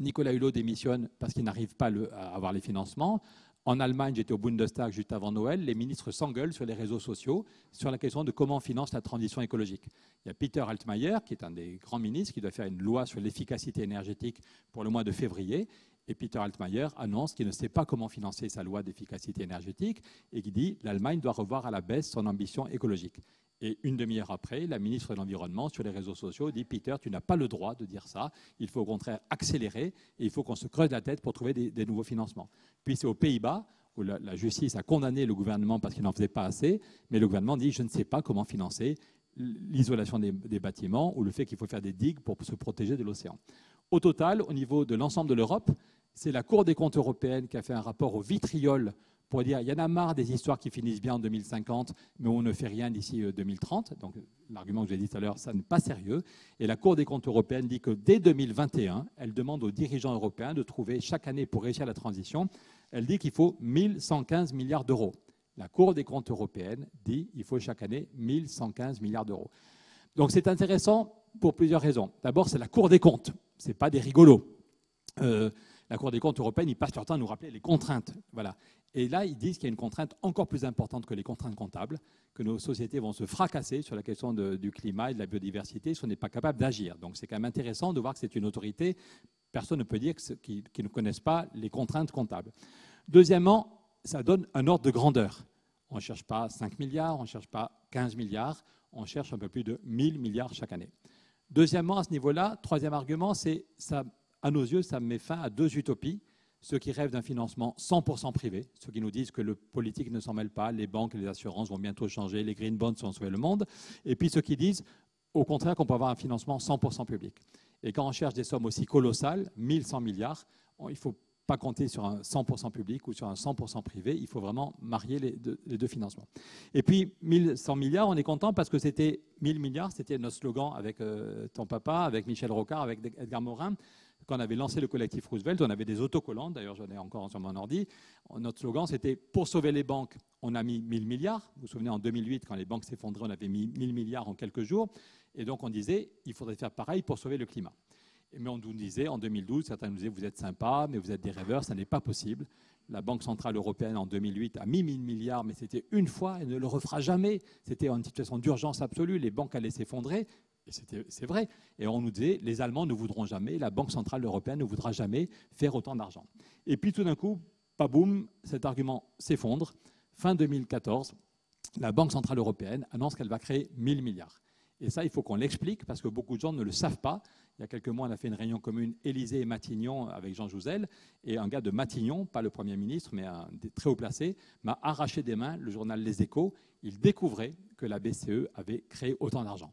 Nicolas Hulot démissionne parce qu'il n'arrive pas à avoir les financements. En Allemagne, j'étais au Bundestag juste avant Noël, les ministres s'engueulent sur les réseaux sociaux sur la question de comment on finance la transition écologique. Il y a Peter Altmaier, qui est un des grands ministres, qui doit faire une loi sur l'efficacité énergétique pour le mois de février. Et Peter Altmaier annonce qu'il ne sait pas comment financer sa loi d'efficacité énergétique et qui dit que l'Allemagne doit revoir à la baisse son ambition écologique. Et une demi-heure après, la ministre de l'Environnement, sur les réseaux sociaux, dit « Peter, tu n'as pas le droit de dire ça. Il faut au contraire accélérer et il faut qu'on se creuse la tête pour trouver des nouveaux financements. » Puis c'est aux Pays-Bas où la justice a condamné le gouvernement parce qu'il n'en faisait pas assez, mais le gouvernement dit « Je ne sais pas comment financer l'isolation des bâtiments ou le fait qu'il faut faire des digues pour se protéger de l'océan. » Au total, au niveau de l'ensemble de l'Europe, c'est la Cour des comptes européenne qui a fait un rapport au vitriol pour dire il y en a marre des histoires qui finissent bien en 2050, mais on ne fait rien d'ici 2030. Donc l'argument que j'ai dit tout à l'heure, ça n'est pas sérieux. Et la Cour des comptes européenne dit que dès 2021, elle demande aux dirigeants européens de trouver chaque année pour réussir la transition, elle dit qu'il faut 1115 milliards d'euros. La Cour des comptes européenne dit qu'il faut chaque année 1115 milliards d'euros. Donc c'est intéressant pour plusieurs raisons. D'abord, c'est la Cour des comptes, ce n'est pas des rigolos. La Cour des comptes européenne, ils passent leur temps à nous rappeler les contraintes. Voilà. Et là, ils disent qu'il y a une contrainte encore plus importante que les contraintes comptables, que nos sociétés vont se fracasser sur la question du climat et de la biodiversité si on n'est pas capable d'agir. Donc c'est quand même intéressant de voir que c'est une autorité. Personne ne peut dire qu'ils ne connaissent pas les contraintes comptables. Deuxièmement, ça donne un ordre de grandeur. On ne cherche pas 5 milliards, on ne cherche pas 15 milliards, on cherche un peu plus de 1000 milliards chaque année. Deuxièmement, à ce niveau-là, troisième argument, c'est ça. À nos yeux, ça met fin à deux utopies. Ceux qui rêvent d'un financement 100% privé, ceux qui nous disent que le politique ne s'en mêle pas, les banques et les assurances vont bientôt changer, les green bonds vont sauver le monde, et puis ceux qui disent au contraire qu'on peut avoir un financement 100% public. Et quand on cherche des sommes aussi colossales, 1100 milliards, il ne faut pas compter sur un 100% public ou sur un 100% privé, il faut vraiment marier les deux financements. Et puis 1100 milliards, on est content parce que c'était 1000 milliards, c'était notre slogan avec ton papa, avec Michel Rocard, avec Edgar Morin. Quand on avait lancé le collectif Roosevelt, on avait des autocollants, d'ailleurs j'en ai encore sur mon ordi. Notre slogan c'était « Pour sauver les banques, on a mis 1000 milliards ». Vous vous souvenez, en 2008, quand les banques s'effondraient, on avait mis 1000 milliards en quelques jours. Et donc on disait « Il faudrait faire pareil pour sauver le climat ». Mais on nous disait, en 2012, certains nous disaient « Vous êtes sympa, mais vous êtes des rêveurs, ça n'est pas possible ». La Banque centrale européenne, en 2008, a mis 1000 milliards, mais c'était une fois, elle ne le refera jamais. C'était en situation d'urgence absolue, les banques allaient s'effondrer. Et c'est vrai. Et on nous disait, les Allemands ne voudront jamais, la Banque centrale européenne ne voudra jamais faire autant d'argent. Et puis tout d'un coup, paboum, cet argument s'effondre. Fin 2014, la Banque centrale européenne annonce qu'elle va créer 1000 milliards. Et ça, il faut qu'on l'explique parce que beaucoup de gens ne le savent pas. Il y a quelques mois, on a fait une réunion commune, Élysée et Matignon, avec Jean Jouzel. Et un gars de Matignon, pas le Premier ministre, mais un des très haut placé, m'a arraché des mains le journal Les Échos. Il découvrait que la BCE avait créé autant d'argent.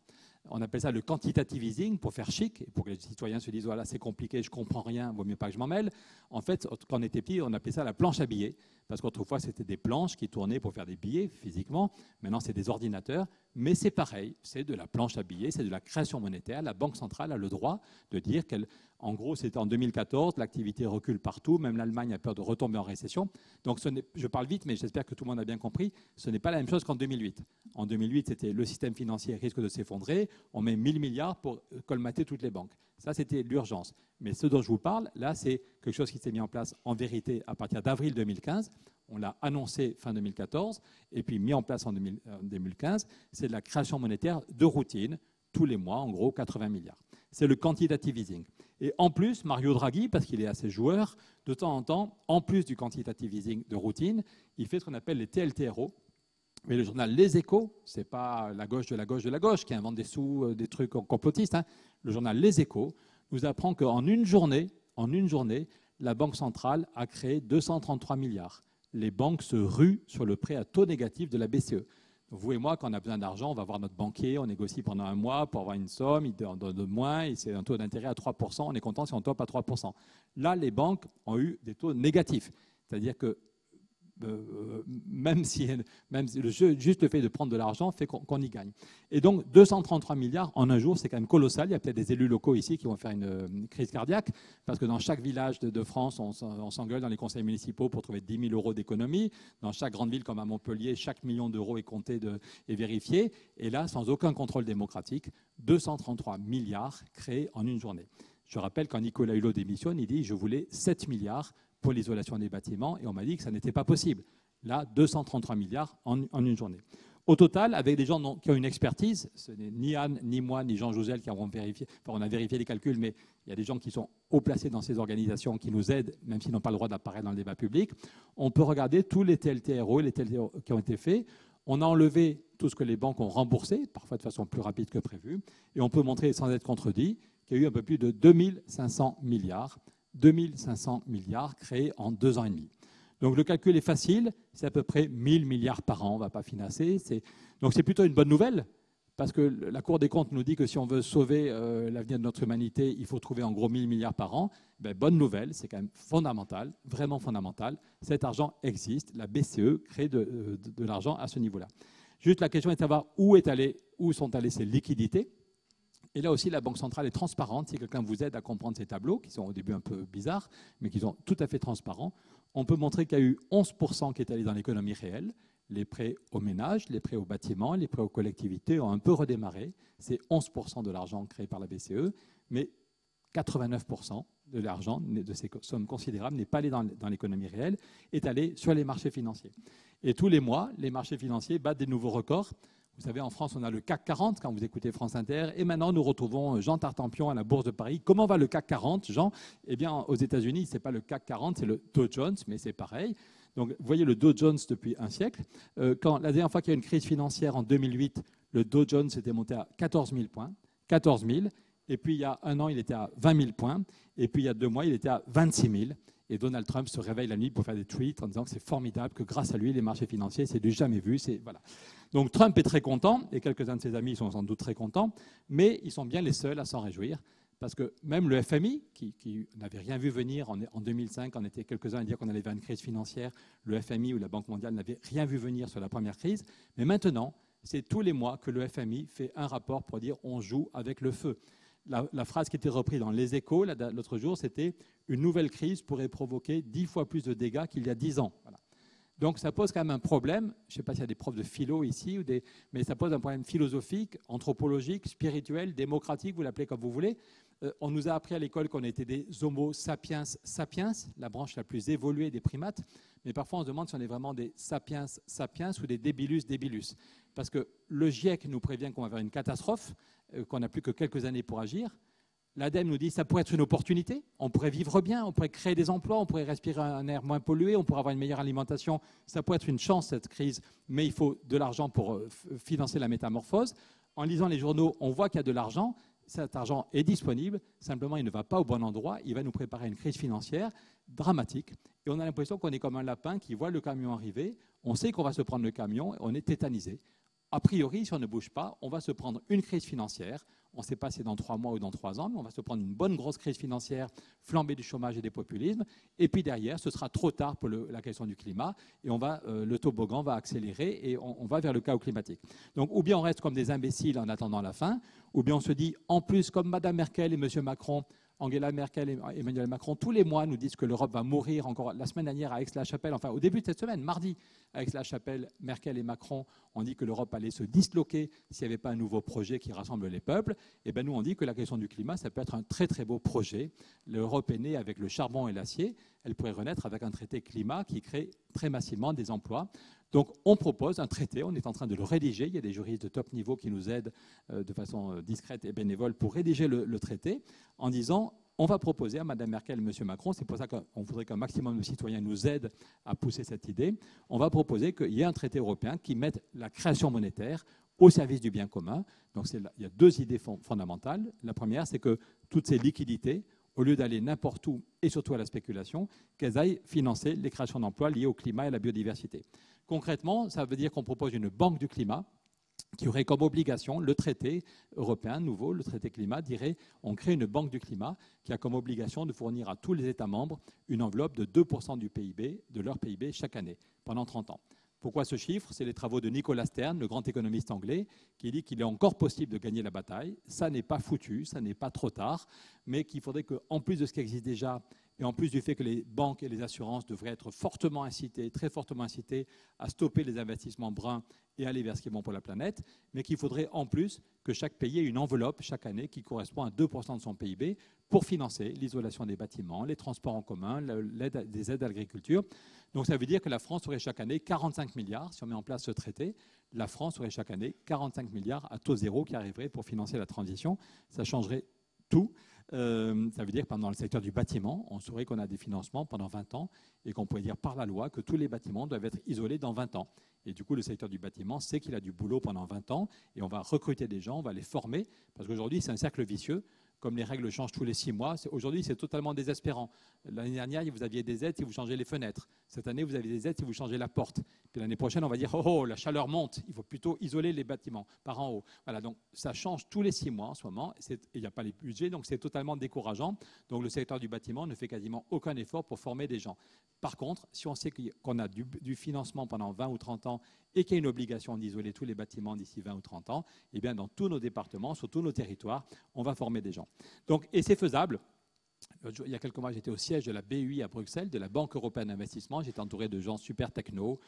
On appelle ça le quantitative easing pour faire chic, et pour que les citoyens se disent voilà, c'est compliqué, je ne comprends rien, il vaut mieux pas que je m'en mêle. En fait, quand on était petit, on appelait ça la planche à billets, parce qu'autrefois, c'était des planches qui tournaient pour faire des billets physiquement. Maintenant, c'est des ordinateurs, mais c'est pareil, c'est de la planche à billets, c'est de la création monétaire. La Banque centrale a le droit de dire qu'elle. En gros, c'était en 2014, l'activité recule partout, même l'Allemagne a peur de retomber en récession. Donc, je parle vite, mais j'espère que tout le monde a bien compris, ce n'est pas la même chose qu'en 2008. En 2008, c'était le système financier risque de s'effondrer, on met 1000 milliards pour colmater toutes les banques. Ça, c'était l'urgence. Mais ce dont je vous parle, là, c'est quelque chose qui s'est mis en place en vérité à partir d'avril 2015. On l'a annoncé fin 2014 et puis mis en place en 2015. C'est de la création monétaire de routine, tous les mois, en gros 80 milliards. C'est le quantitative easing. Et en plus, Mario Draghi, parce qu'il est assez joueur, de temps en temps, en plus du quantitative easing de routine, il fait ce qu'on appelle les TLTRO. Mais le journal Les Échos, ce n'est pas la gauche de la gauche de la gauche qui invente des trucs complotistes. Hein. Le journal Les Échos nous apprend qu'en une journée, la Banque centrale a créé 233 milliards. Les banques se ruent sur le prêt à taux négatif de la BCE. Vous et moi, quand on a besoin d'argent, on va voir notre banquier, on négocie pendant un mois pour avoir une somme, il donne moins, et c'est un taux d'intérêt à 3%, on est content si on top à 3%. Là, les banques ont eu des taux négatifs. C'est-à-dire que même si juste le fait de prendre de l'argent fait qu'on y gagne. Et donc 233 milliards en un jour, c'est quand même colossal. Il y a peut-être des élus locaux ici qui vont faire une crise cardiaque, parce que dans chaque village de France, on s'engueule dans les conseils municipaux pour trouver 10 000 euros d'économie. Dans chaque grande ville comme à Montpellier, chaque million d'euros est compté et vérifié. Et là, sans aucun contrôle démocratique, 233 milliards créés en une journée. Je rappelle quand Nicolas Hulot démissionne, il dit « je voulais 7 milliards » pour l'isolation des bâtiments, et on m'a dit que ça n'était pas possible. Là, 233 milliards en une journée. Au total, avec des gens qui ont une expertise, ce n'est ni Anne, ni moi, ni Jean Jouzel qui avons vérifié, enfin on a vérifié les calculs, mais il y a des gens qui sont haut placés dans ces organisations qui nous aident, même s'ils n'ont pas le droit d'apparaître dans le débat public. On peut regarder tous les TLTRO, les TLTRO qui ont été faits. On a enlevé tout ce que les banques ont remboursé, parfois de façon plus rapide que prévu, et on peut montrer, sans être contredit, qu'il y a eu un peu plus de 2500 milliards créés en 2 ans et demi. Donc le calcul est facile, c'est à peu près 1000 milliards par an, on ne va pas financer. Donc c'est plutôt une bonne nouvelle, parce que la Cour des comptes nous dit que si on veut sauver l'avenir de notre humanité, il faut trouver en gros 1000 milliards par an. Bonne nouvelle, c'est quand même fondamental, vraiment fondamental. Cet argent existe, la BCE crée de l'argent à ce niveau-là. Juste la question est de savoir où sont allées ces liquidités. Et là aussi, la Banque centrale est transparente. Si quelqu'un vous aide à comprendre ces tableaux, qui sont au début un peu bizarres, mais qui sont tout à fait transparents, on peut montrer qu'il y a eu 11% qui est allé dans l'économie réelle. Les prêts aux ménages, les prêts aux bâtiments, les prêts aux collectivités ont un peu redémarré. C'est 11% de l'argent créé par la BCE, mais 89% de l'argent, de ces sommes considérables, n'est pas allé dans l'économie réelle, est allé sur les marchés financiers. Et tous les mois, les marchés financiers battent des nouveaux records. Vous savez, en France, on a le CAC 40 quand vous écoutez France Inter. Et maintenant, nous retrouvons Jean Tartampion à la Bourse de Paris. Comment va le CAC 40, Jean? Eh bien, aux États-Unis, ce n'est pas le CAC 40, c'est le Dow Jones, mais c'est pareil. Donc, vous voyez le Dow Jones depuis un siècle. La dernière fois qu'il y a eu une crise financière en 2008, le Dow Jones était monté à 14 000 points. 14 000. Et puis, il y a un an, il était à 20 000 points. Et puis, il y a 2 mois, il était à 26 000. Et Donald Trump se réveille la nuit pour faire des tweets en disant que c'est formidable, que grâce à lui, les marchés financiers, c'est du jamais vu. Voilà. Donc Trump est très content, et quelques-uns de ses amis sont sans doute très contents, mais ils sont bien les seuls à s'en réjouir, parce que même le FMI, qui n'avait rien vu venir en 2005, on était quelques-uns à dire qu'on allait vers une crise financière, le FMI ou la Banque mondiale n'avait rien vu venir sur la première crise, mais maintenant, c'est tous les mois que le FMI fait un rapport pour dire on joue avec le feu. La phrase qui était reprise dans Les Échos l'autre jour, c'était « Une nouvelle crise pourrait provoquer 10 fois plus de dégâts qu'il y a 10 ans ». Voilà. Donc ça pose quand même un problème, je ne sais pas s'il y a des profs de philo ici, mais ça pose un problème philosophique, anthropologique, spirituel, démocratique, vous l'appelez comme vous voulez. On nous a appris à l'école qu'on était des Homo sapiens sapiens, la branche la plus évoluée des primates, mais parfois on se demande si on est vraiment des sapiens sapiens ou des débilus débilus. Parce que le GIEC nous prévient qu'on va vers une catastrophe, qu'on n'a plus que quelques années pour agir. L'ADEME nous dit que ça pourrait être une opportunité, on pourrait vivre bien, on pourrait créer des emplois, on pourrait respirer un air moins pollué, on pourrait avoir une meilleure alimentation. Ça pourrait être une chance, cette crise, mais il faut de l'argent pour financer la métamorphose. En lisant les journaux, on voit qu'il y a de l'argent. Cet argent est disponible, simplement il ne va pas au bon endroit, il va nous préparer à une crise financière dramatique. Et on a l'impression qu'on est comme un lapin qui voit le camion arriver, on sait qu'on va se prendre le camion et on est tétanisé. A priori, si on ne bouge pas, on va se prendre une crise financière. On ne sait pas si c'est dans 3 mois ou dans 3 ans, mais on va se prendre une bonne grosse crise financière, flambée du chômage et des populismes. Et puis derrière, ce sera trop tard pour la question du climat et le toboggan va accélérer et on va vers le chaos climatique. Donc, ou bien on reste comme des imbéciles en attendant la fin, ou bien on se dit, en plus, comme Mme Merkel et M. Macron, Angela Merkel et Emmanuel Macron, tous les mois, nous disent que l'Europe va mourir. Encore la semaine dernière à Aix-la-Chapelle, enfin au début de cette semaine, mardi, à Aix-la-Chapelle, Merkel et Macron ont dit que l'Europe allait se disloquer s'il n'y avait pas un nouveau projet qui rassemble les peuples. Et bien nous, on dit que la question du climat, ça peut être un très très beau projet. L'Europe est née avec le charbon et l'acier. Elle pourrait renaître avec un traité climat qui crée très massivement des emplois. Donc on propose un traité, on est en train de le rédiger. Il y a des juristes de top niveau qui nous aident de façon discrète et bénévole pour rédiger le traité en disant on va proposer à Mme Merkel et M. Macron, c'est pour ça qu'on voudrait qu'un maximum de citoyens nous aident à pousser cette idée, on va proposer qu'il y ait un traité européen qui mette la création monétaire au service du bien commun. Donc il y a 2 idées fondamentales. La première, c'est que toutes ces liquidités, au lieu d'aller n'importe où et surtout à la spéculation, qu'elles aillent financer les créations d'emplois liées au climat et à la biodiversité. Concrètement, ça veut dire qu'on propose une banque du climat qui aurait comme obligation, le traité européen nouveau, le traité climat, dirait on crée une banque du climat qui a comme obligation de fournir à tous les États membres une enveloppe de 2% du PIB, de leur PIB chaque année, pendant 30 ans. Pourquoi ce chiffre? C'est les travaux de Nicolas Stern, le grand économiste anglais, qui dit qu'il est encore possible de gagner la bataille. Ça n'est pas foutu, ça n'est pas trop tard, mais qu'il faudrait qu'en plus de ce qui existe déjà, et en plus du fait que les banques et les assurances devraient être fortement incitées, très fortement incitées à stopper les investissements bruns et aller vers ce qui est bon pour la planète, mais qu'il faudrait en plus que chaque pays ait une enveloppe chaque année qui correspond à 2% de son PIB pour financer l'isolation des bâtiments, les transports en commun, des aides à l'agriculture. Donc ça veut dire que la France aurait chaque année 45 milliards, si on met en place ce traité, la France aurait chaque année 45 milliards à taux zéro qui arriverait pour financer la transition. Ça changerait tout. Ça veut dire que pendant le secteur du bâtiment, on saurait qu'on a des financements pendant 20 ans et qu'on pourrait dire par la loi que tous les bâtiments doivent être isolés dans 20 ans. Et du coup, le secteur du bâtiment sait qu'il a du boulot pendant 20 ans et on va recruter des gens, on va les former, parce qu'aujourd'hui, c'est un cercle vicieux. Comme les règles changent tous les 6 mois, aujourd'hui, c'est totalement désespérant. L'année dernière, vous aviez des aides si vous changez les fenêtres. Cette année, vous avez des aides si vous changez la porte. Puis l'année prochaine, on va dire, oh, la chaleur monte, il faut plutôt isoler les bâtiments par en haut. Voilà, donc ça change tous les 6 mois en ce moment. Il n'y a pas les budgets, donc c'est totalement décourageant. Donc le secteur du bâtiment ne fait quasiment aucun effort pour former des gens. Par contre, si on sait qu'on a du financement pendant 20 ou 30 ans et qu'il y a une obligation d'isoler tous les bâtiments d'ici 20 ou 30 ans, eh bien, dans tous nos départements, sur tous nos territoires, on va former des gens. Donc, et c'est faisable. Il y a quelques mois, j'étais au siège de la BEI à Bruxelles, de la Banque européenne d'investissement. J'étais entouré de gens super techno,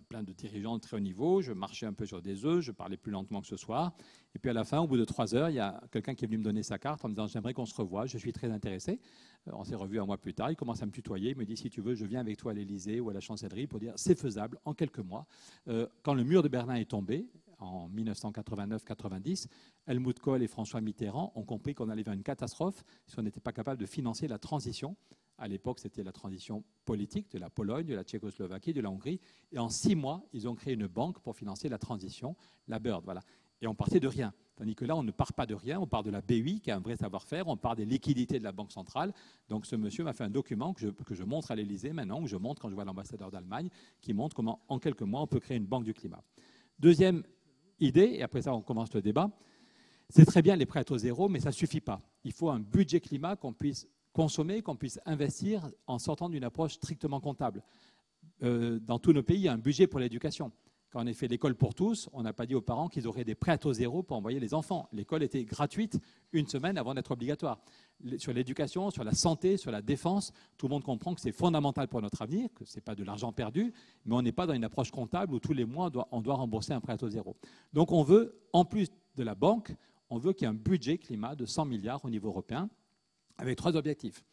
plein de dirigeants de très haut niveau. Je marchais un peu sur des œufs, je parlais plus lentement que ce soir. Et puis à la fin, au bout de 3 heures, il y a quelqu'un qui est venu me donner sa carte en me disant « J'aimerais qu'on se revoie, je suis très intéressé ». On s'est revus un mois plus tard, il commence à me tutoyer, il me dit « Si tu veux, je viens avec toi à l'Élysée ou à la Chancellerie pour dire c'est faisable en quelques mois ». Quand le mur de Berlin est tombé, en 1989-90, Helmut Kohl et François Mitterrand ont compris qu'on allait vers une catastrophe si on n'était pas capable de financer la transition. À l'époque, c'était la transition politique de la Pologne, de la Tchécoslovaquie, de la Hongrie. Et en 6 mois, ils ont créé une banque pour financer la transition, la BERD. Voilà. Et on partait de rien. Tandis que là, on ne part pas de rien, on part de la BEI, qui a un vrai savoir-faire, on part des liquidités de la Banque centrale. Donc ce monsieur m'a fait un document que je montre à l'Élysée maintenant, que je montre quand je vois l'ambassadeur d'Allemagne, qui montre comment, en quelques mois, on peut créer une banque du climat. Deuxième idée, et après ça, on commence le débat, c'est très bien les prêts à taux zéro, mais ça ne suffit pas. Il faut un budget climat qu'on puisse consommer, qu'on puisse investir en sortant d'une approche strictement comptable. Dans tous nos pays, il y a un budget pour l'éducation. Quand on a fait l'école pour tous, on n'a pas dit aux parents qu'ils auraient des prêts à taux zéro pour envoyer les enfants. L'école était gratuite une semaine avant d'être obligatoire. Sur l'éducation, sur la santé, sur la défense, tout le monde comprend que c'est fondamental pour notre avenir, que ce n'est pas de l'argent perdu, mais on n'est pas dans une approche comptable où tous les mois, on doit rembourser un prêt à taux zéro. Donc on veut, en plus de la banque, on veut qu'il y ait un budget climat de 100 milliards au niveau européen, avec 3 objectifs.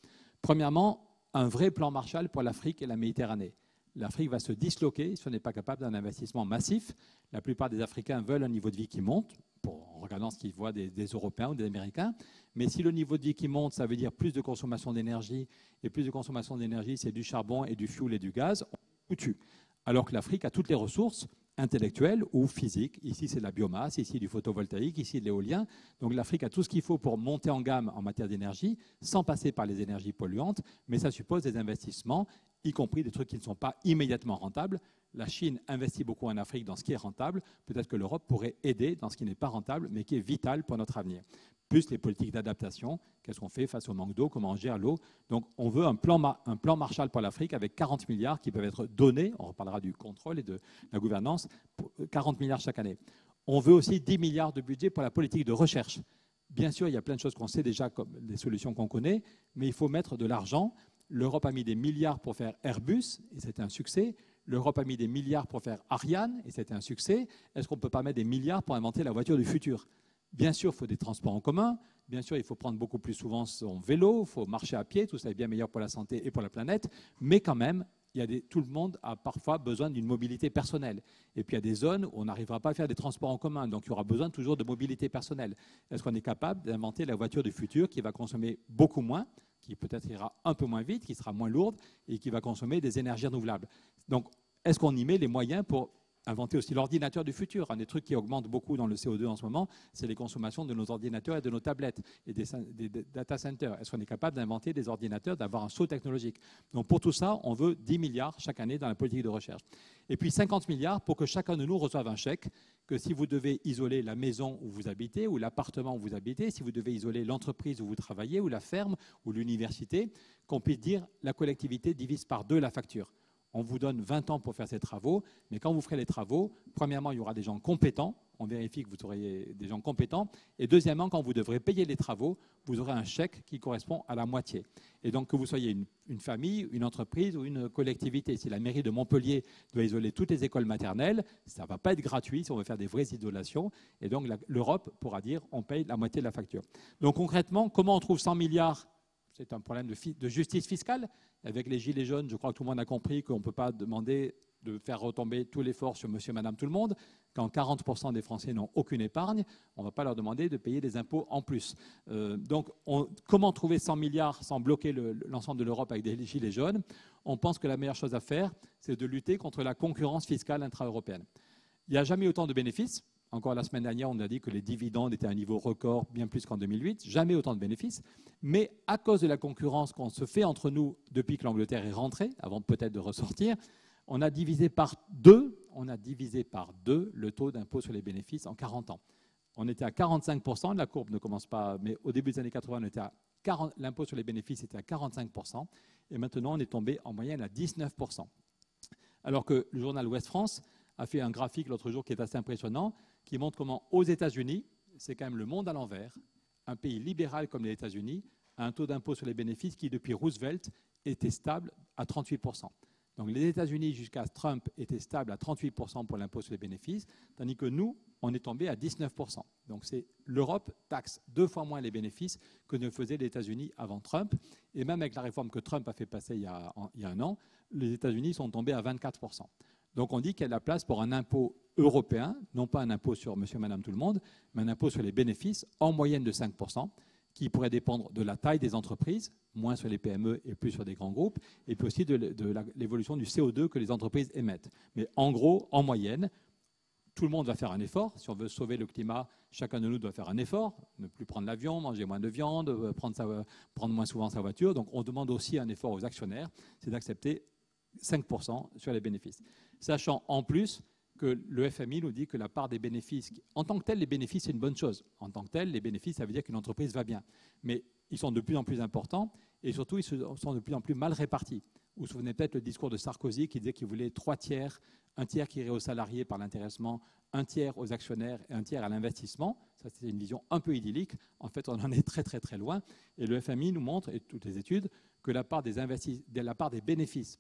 Premièrement, un vrai plan Marshall pour l'Afrique et la Méditerranée. L'Afrique va se disloquer si on n'est pas capable d'un investissement massif. La plupart des Africains veulent un niveau de vie qui monte, en regardant ce qu'ils voient des Européens ou des Américains. Mais si le niveau de vie qui monte, ça veut dire plus de consommation d'énergie, et plus de consommation d'énergie, c'est du charbon et du fioul et du gaz, on tue. Alors que l'Afrique a toutes les ressources intellectuelles ou physiques. Ici, c'est de la biomasse, ici, du photovoltaïque, ici, de l'éolien. Donc l'Afrique a tout ce qu'il faut pour monter en gamme en matière d'énergie, sans passer par les énergies polluantes, mais ça suppose des investissements, y compris des trucs qui ne sont pas immédiatement rentables. La Chine investit beaucoup en Afrique dans ce qui est rentable. Peut-être que l'Europe pourrait aider dans ce qui n'est pas rentable, mais qui est vital pour notre avenir. Plus les politiques d'adaptation, qu'est-ce qu'on fait face au manque d'eau, comment on gère l'eau. Donc on veut un plan Marshall pour l'Afrique avec 40 milliards qui peuvent être donnés, on reparlera du contrôle et de la gouvernance, 40 milliards chaque année. On veut aussi 10 milliards de budget pour la politique de recherche. Bien sûr, il y a plein de choses qu'on sait déjà, comme des solutions qu'on connaît, mais il faut mettre de l'argent. L'Europe a mis des milliards pour faire Airbus, et c'était un succès. L'Europe a mis des milliards pour faire Ariane, et c'était un succès. Est-ce qu'on ne peut pas mettre des milliards pour inventer la voiture du futur ? Bien sûr, il faut des transports en commun. Bien sûr, il faut prendre beaucoup plus souvent son vélo. Il faut marcher à pied. Tout ça est bien meilleur pour la santé et pour la planète. Mais quand même, tout le monde a parfois besoin d'une mobilité personnelle. Et puis, il y a des zones où on n'arrivera pas à faire des transports en commun. Donc, il y aura besoin toujours de mobilité personnelle. Est-ce qu'on est capable d'inventer la voiture du futur qui va consommer beaucoup moins, qui peut-être ira un peu moins vite, qui sera moins lourde et qui va consommer des énergies renouvelables? Donc, est-ce qu'on y met les moyens pour inventer aussi l'ordinateur du futur? Un des trucs qui augmente beaucoup dans le CO2 en ce moment, c'est les consommations de nos ordinateurs et de nos tablettes et des data centers. Est-ce qu'on est capable d'inventer des ordinateurs, d'avoir un saut technologique? Donc pour tout ça, on veut 10 milliards chaque année dans la politique de recherche. Et puis 50 milliards pour que chacun de nous reçoive un chèque, que si vous devez isoler la maison où vous habitez ou l'appartement où vous habitez, si vous devez isoler l'entreprise où vous travaillez ou la ferme ou l'université, qu'on puisse dire la collectivité divise par 2 la facture. On vous donne 20 ans pour faire ces travaux, mais quand vous ferez les travaux, premièrement, il y aura des gens compétents. On vérifie que vous aurez des gens compétents. Et deuxièmement, quand vous devrez payer les travaux, vous aurez un chèque qui correspond à la moitié. Et donc, que vous soyez une famille, une entreprise ou une collectivité, si la mairie de Montpellier doit isoler toutes les écoles maternelles, ça ne va pas être gratuit si on veut faire des vraies isolations. Et donc, l'Europe pourra dire on paye la moitié de la facture. Donc, concrètement, comment on trouve 100 milliards ? C'est un problème de justice fiscale. Avec les gilets jaunes, je crois que tout le monde a compris qu'on ne peut pas demander de faire retomber tout l'effort sur monsieur, madame, tout le monde. Quand 40% des Français n'ont aucune épargne, on ne va pas leur demander de payer des impôts en plus. Donc, comment trouver 100 milliards sans bloquer l'ensemble de l'Europe avec des gilets jaunes? On pense que la meilleure chose à faire, c'est de lutter contre la concurrence fiscale intra-européenne. Il n'y a jamais eu autant de bénéfices. Encore la semaine dernière, on a dit que les dividendes étaient à un niveau record, bien plus qu'en 2008. Jamais autant de bénéfices. Mais à cause de la concurrence qu'on se fait entre nous depuis que l'Angleterre est rentrée, avant peut-être de ressortir, on a divisé par deux le taux d'impôt sur les bénéfices en 40 ans. On était à 45%, la courbe ne commence pas, mais au début des années 80, on était à l'impôt sur les bénéfices était à 45%, et maintenant on est tombé en moyenne à 19%. Alors que le journal Ouest France a fait un graphique l'autre jour qui est assez impressionnant, qui montre comment aux États-Unis, c'est quand même le monde à l'envers, un pays libéral comme les États-Unis a un taux d'impôt sur les bénéfices qui, depuis Roosevelt, était stable à 38%. Donc les États-Unis, jusqu'à Trump, étaient stables à 38% pour l'impôt sur les bénéfices, tandis que nous, on est tombé à 19%. Donc l'Europe taxe 2 fois moins les bénéfices que ne faisaient les États-Unis avant Trump. Et même avec la réforme que Trump a fait passer il y a un an, les États-Unis sont tombés à 24%. Donc on dit qu'il y a de la place pour un impôt européen, non pas un impôt sur monsieur, madame, tout le monde, mais un impôt sur les bénéfices, en moyenne de 5%, qui pourrait dépendre de la taille des entreprises, moins sur les PME et plus sur des grands groupes, et puis aussi de l'évolution du CO2 que les entreprises émettent. Mais en gros, en moyenne, tout le monde va faire un effort. Si on veut sauver le climat, chacun de nous doit faire un effort, ne plus prendre l'avion, manger moins de viande, prendre moins souvent sa voiture. Donc on demande aussi un effort aux actionnaire, c'est d'accepter 5% sur les bénéfices. Sachant en plus que le FMI nous dit que la part des bénéfices, en tant que tel, les bénéfices, c'est une bonne chose. En tant que tel, les bénéfices, ça veut dire qu'une entreprise va bien. Mais ils sont de plus en plus importants et surtout, ils sont de plus en plus mal répartis. Vous vous souvenez peut-être le discours de Sarkozy qui disait qu'il voulait 3 tiers, un tiers qui irait aux salariés par l'intéressement, un tiers aux actionnaires et un tiers à l'investissement. Ça, c'est une vision un peu idyllique. En fait, on en est très, très, très loin. Et le FMI nous montre, et toutes les études, que la part des bénéfices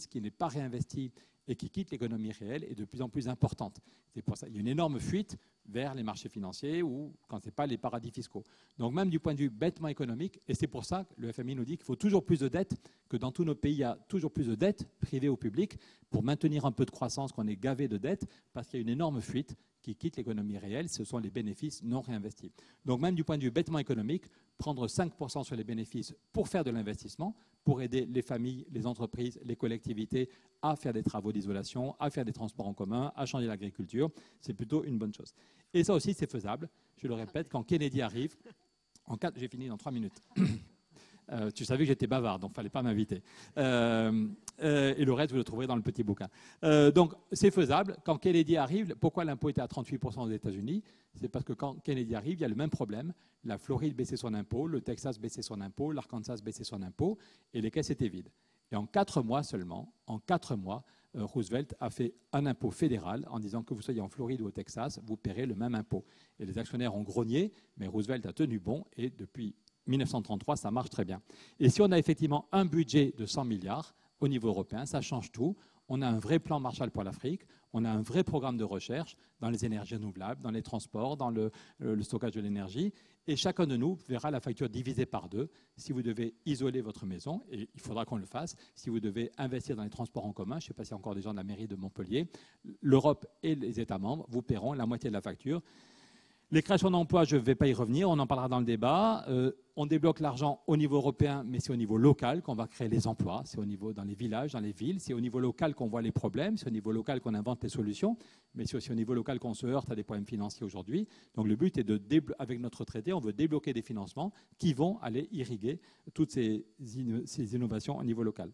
qui n'est pas réinvestie et qui quitte l'économie réelle est de plus en plus importante. C'est pour ça qu'il y a une énorme fuite vers les marchés financiers ou quand ce n'est pas les paradis fiscaux. Donc même du point de vue bêtement économique, et c'est pour ça que le FMI nous dit qu'il faut toujours plus de dettes, que dans tous nos pays, il y a toujours plus de dettes, privées ou publiques, pour maintenir un peu de croissance, qu'on est gavé de dettes, parce qu'il y a une énorme fuite qui quitte l'économie réelle, ce sont les bénéfices non réinvestis. Donc même du point de vue bêtement économique, prendre 5% sur les bénéfices pour faire de l'investissement, pour aider les familles, les entreprises, les collectivités à faire des travaux d'isolation, à faire des transports en commun, à changer l'agriculture, c'est plutôt une bonne chose. Et ça aussi, c'est faisable. Je le répète, quand Kennedy arrive, j'ai fini dans 3 minutes. Tu savais que j'étais bavard, donc il ne fallait pas m'inviter. Et le reste, vous le trouverez dans le petit bouquin. Donc, c'est faisable. Quand Kennedy arrive, pourquoi l'impôt était à 38% aux États-Unis? C'est parce que quand Kennedy arrive, il y a le même problème. La Floride baissait son impôt, le Texas baissait son impôt, l'Arkansas baissait son impôt, et les caisses étaient vides. Et en 4 mois seulement, Roosevelt a fait un impôt fédéral en disant que vous soyez en Floride ou au Texas, vous paierez le même impôt. Et les actionnaires ont grogné, mais Roosevelt a tenu bon, et depuis 1933, ça marche très bien. Et si on a effectivement un budget de 100 milliards au niveau européen, ça change tout. On a un vrai plan Marshall pour l'Afrique, on a un vrai programme de recherche dans les énergies renouvelables, dans les transports, dans le stockage de l'énergie. Et chacun de nous verra la facture divisée par 2. Si vous devez isoler votre maison, et il faudra qu'on le fasse, si vous devez investir dans les transports en commun, je ne sais pas s'il y a encore des gens de la mairie de Montpellier, l'Europe et les États membres vous paieront la moitié de la facture. Les créations d'emplois, je ne vais pas y revenir, on en parlera dans le débat. On débloque l'argent au niveau européen, mais c'est au niveau local qu'on va créer les emplois. C'est dans les villages, dans les villes. C'est au niveau local qu'on voit les problèmes. C'est au niveau local qu'on invente les solutions. Mais c'est aussi au niveau local qu'on se heurte à des problèmes financiers aujourd'hui. Donc le but est avec notre traité, on veut débloquer des financements qui vont aller irriguer toutes ces innovations au niveau local.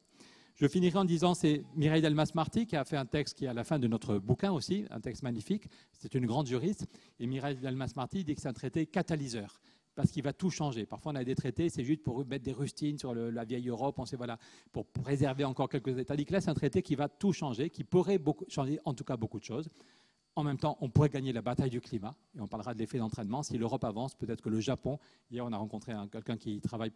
Je finirai en disant, c'est Mireille Delmas-Marty qui a fait un texte qui est à la fin de notre bouquin aussi, un texte magnifique. C'est une grande juriste. Et Mireille Delmas-Marty dit que c'est un traité catalyseur, parce qu'il va tout changer. Parfois, on a des traités, c'est juste pour mettre des rustines sur la vieille Europe, pour préserver encore quelques États. Tandis que là, c'est un traité qui va tout changer, qui pourrait changer en tout cas beaucoup de choses. En même temps, on pourrait gagner la bataille du climat, et on parlera de l'effet d'entraînement. Si l'Europe avance, peut-être que le Japon, hier on a rencontré quelqu'un qui travaille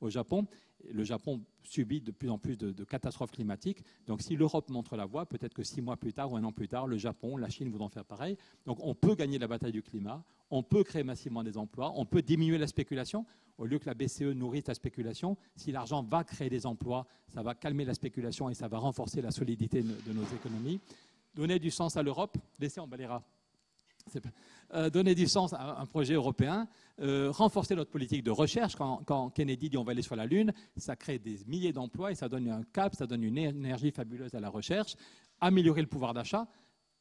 au Japon, le Japon subit de plus en plus de catastrophes climatiques. Donc si l'Europe montre la voie, peut-être que 6 mois plus tard ou 1 an plus tard, le Japon, la Chine voudront faire pareil. Donc on peut gagner la bataille du climat, on peut créer massivement des emplois, on peut diminuer la spéculation. Au lieu que la BCE nourrisse la spéculation, si l'argent va créer des emplois, ça va calmer la spéculation et ça va renforcer la solidité de nos économies. Donner du sens à l'Europe, laissez en Baléra. Donner du sens à un projet européen, renforcer notre politique de recherche. Quand Kennedy dit on va aller sur la Lune, ça crée des milliers d'emplois et ça donne un cap, ça donne une énergie fabuleuse à la recherche. Améliorer le pouvoir d'achat.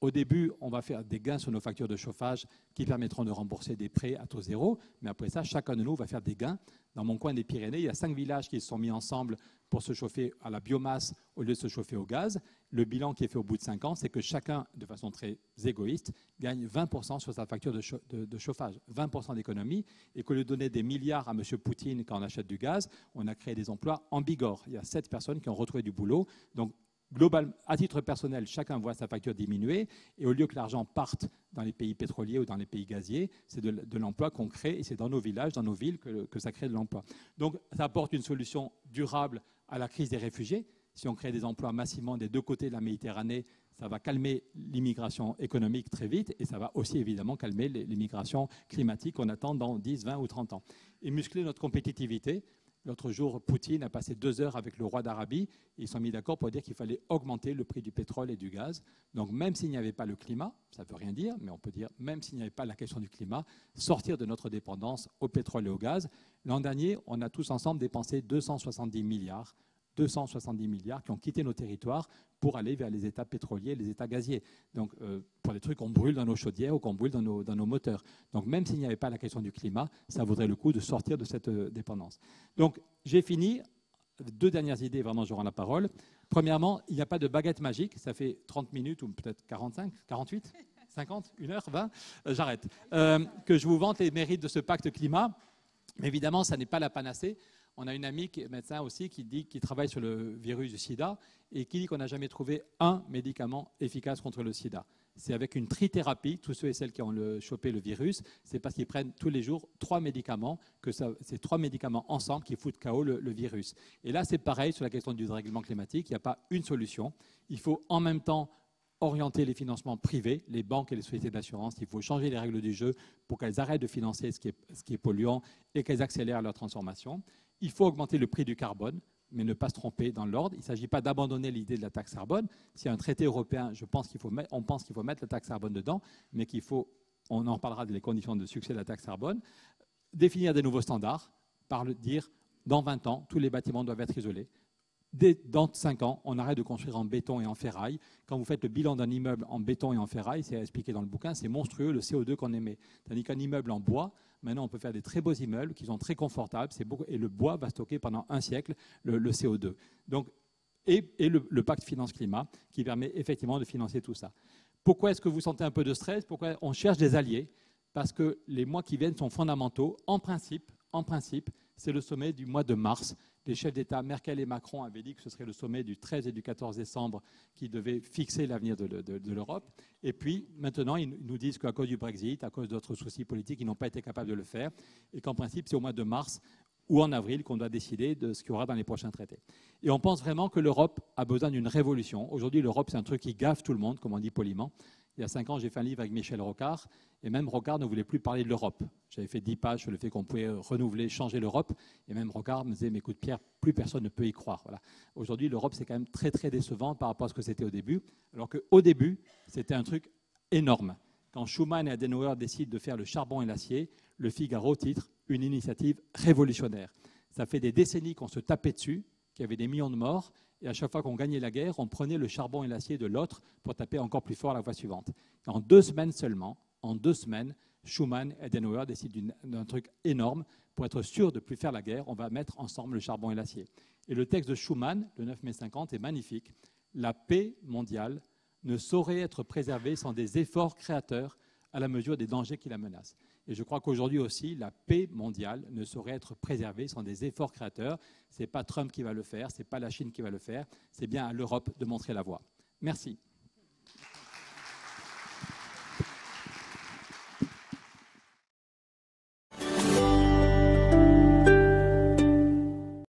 Au début, on va faire des gains sur nos factures de chauffage qui permettront de rembourser des prêts à taux zéro. Mais après ça, chacun de nous va faire des gains. Dans mon coin des Pyrénées, il y a 5 villages qui se sont mis ensemble pour se chauffer à la biomasse au lieu de se chauffer au gaz. Le bilan qui est fait au bout de 5 ans, c'est que chacun, de façon très égoïste, gagne 20% sur sa facture de chauffage, 20% d'économie. Et qu'au lieu de donner des milliards à M. Poutine quand on achète du gaz, on a créé des emplois en Bigorre. Il y a 7 personnes qui ont retrouvé du boulot. Donc, global, à titre personnel, chacun voit sa facture diminuer et au lieu que l'argent parte dans les pays pétroliers ou dans les pays gaziers, c'est de l'emploi qu'on crée et c'est dans nos villages, dans nos villes que ça crée de l'emploi. Donc ça apporte une solution durable à la crise des réfugiés. Si on crée des emplois massivement des deux côtés de la Méditerranée, ça va calmer l'immigration économique très vite et ça va aussi évidemment calmer l'immigration climatique qu'on attend dans 10, 20 ou 30 ans. Et muscler notre compétitivité. L'autre jour, Poutine a passé 2 heures avec le roi d'Arabie. Ils sont mis d'accord pour dire qu'il fallait augmenter le prix du pétrole et du gaz. Donc même s'il n'y avait pas le climat, ça ne veut rien dire, mais on peut dire même s'il n'y avait pas la question du climat, sortir de notre dépendance au pétrole et au gaz. L'an dernier, on a tous ensemble dépensé 270 milliards qui ont quitté nos territoires pour aller vers les États pétroliers, les États gaziers. Donc, pour des trucs qu'on brûle dans nos chaudières ou qu'on brûle dans nos moteurs. Donc, même s'il n'y avait pas la question du climat, ça vaudrait le coup de sortir de cette dépendance. Donc, j'ai fini. 2 dernières idées, vraiment, je rends la parole. Premièrement, il n'y a pas de baguette magique. Ça fait 30 minutes ou peut-être 45, 48, 50, 1 heure, 20. J'arrête. Que je vous vante les mérites de ce pacte climat. Mais évidemment, ça n'est pas la panacée. On a une amie qui est médecin aussi qui travaille sur le virus du sida et qui dit qu'on n'a jamais trouvé un médicament efficace contre le sida. C'est avec une trithérapie, tous ceux et celles qui ont chopé le virus, c'est parce qu'ils prennent tous les jours 3 médicaments, que c'est 3 médicaments ensemble qui foutent KO le virus. Et là, c'est pareil sur la question du dérèglement climatique, il n'y a pas une solution. Il faut en même temps orienter les financements privés, les banques et les sociétés d'assurance. Il faut changer les règles du jeu pour qu'elles arrêtent de financer ce qui est polluant et qu'elles accélèrent leur transformation. Il faut augmenter le prix du carbone, mais ne pas se tromper dans l'ordre. Il ne s'agit pas d'abandonner l'idée de la taxe carbone. S'il y a un traité européen, on pense qu'il faut mettre la taxe carbone dedans, mais on en parlera des conditions de succès de la taxe carbone, définir des nouveaux standards, dire dans 20 ans, tous les bâtiments doivent être isolés. Dans 5 ans, on arrête de construire en béton et en ferraille. Quand vous faites le bilan d'un immeuble en béton et en ferraille, c'est expliqué dans le bouquin, c'est monstrueux le CO2 qu'on émet. Tandis qu'un immeuble en bois, maintenant on peut faire des très beaux immeubles qui sont très confortables, et le bois va stocker pendant 1 siècle le CO2. Donc, et le pacte finance-climat qui permet effectivement de financer tout ça. Pourquoi est-ce que vous sentez un peu de stress? Pourquoi on cherche des alliés? Parce que les mois qui viennent sont fondamentaux. En principe, c'est le sommet du mois de mars. Les chefs d'État, Merkel et Macron, avaient dit que ce serait le sommet du 13 et du 14 décembre qui devait fixer l'avenir de l'Europe. Et puis, maintenant, ils nous disent qu'à cause du Brexit, à cause d'autres soucis politiques, ils n'ont pas été capables de le faire. Et qu'en principe, c'est au mois de mars ou en avril qu'on doit décider de ce qu'il y aura dans les prochains traités. Et on pense vraiment que l'Europe a besoin d'une révolution. Aujourd'hui, l'Europe, c'est un truc qui gaffe tout le monde, comme on dit poliment. Il y a 5 ans, j'ai fait un livre avec Michel Rocard, et même Rocard ne voulait plus parler de l'Europe. J'avais fait 10 pages sur le fait qu'on pouvait renouveler, changer l'Europe, et même Rocard me disait, mais écoute Pierre, plus personne ne peut y croire. Voilà. Aujourd'hui, l'Europe, c'est quand même très très décevant par rapport à ce que c'était au début, alors qu'au début, c'était un truc énorme. Quand Schuman et Adenauer décident de faire le charbon et l'acier, le Figaro titre « Une initiative révolutionnaire ». Ça fait des décennies qu'on se tapait dessus, qu'il y avait des millions de morts, et à chaque fois qu'on gagnait la guerre, on prenait le charbon et l'acier de l'autre pour taper encore plus fort la fois suivante. Et en 2 semaines seulement, Schuman et Adenauer décident d'un truc énorme. Pour être sûr de ne plus faire la guerre, on va mettre ensemble le charbon et l'acier. Et le texte de Schuman, le 9 mai 50, est magnifique. La paix mondiale ne saurait être préservée sans des efforts créateurs à la mesure des dangers qui la menacent. Et je crois qu'aujourd'hui aussi, la paix mondiale ne saurait être préservée sans des efforts créateurs. Ce n'est pas Trump qui va le faire, ce n'est pas la Chine qui va le faire, c'est bien à l'Europe de montrer la voie. Merci.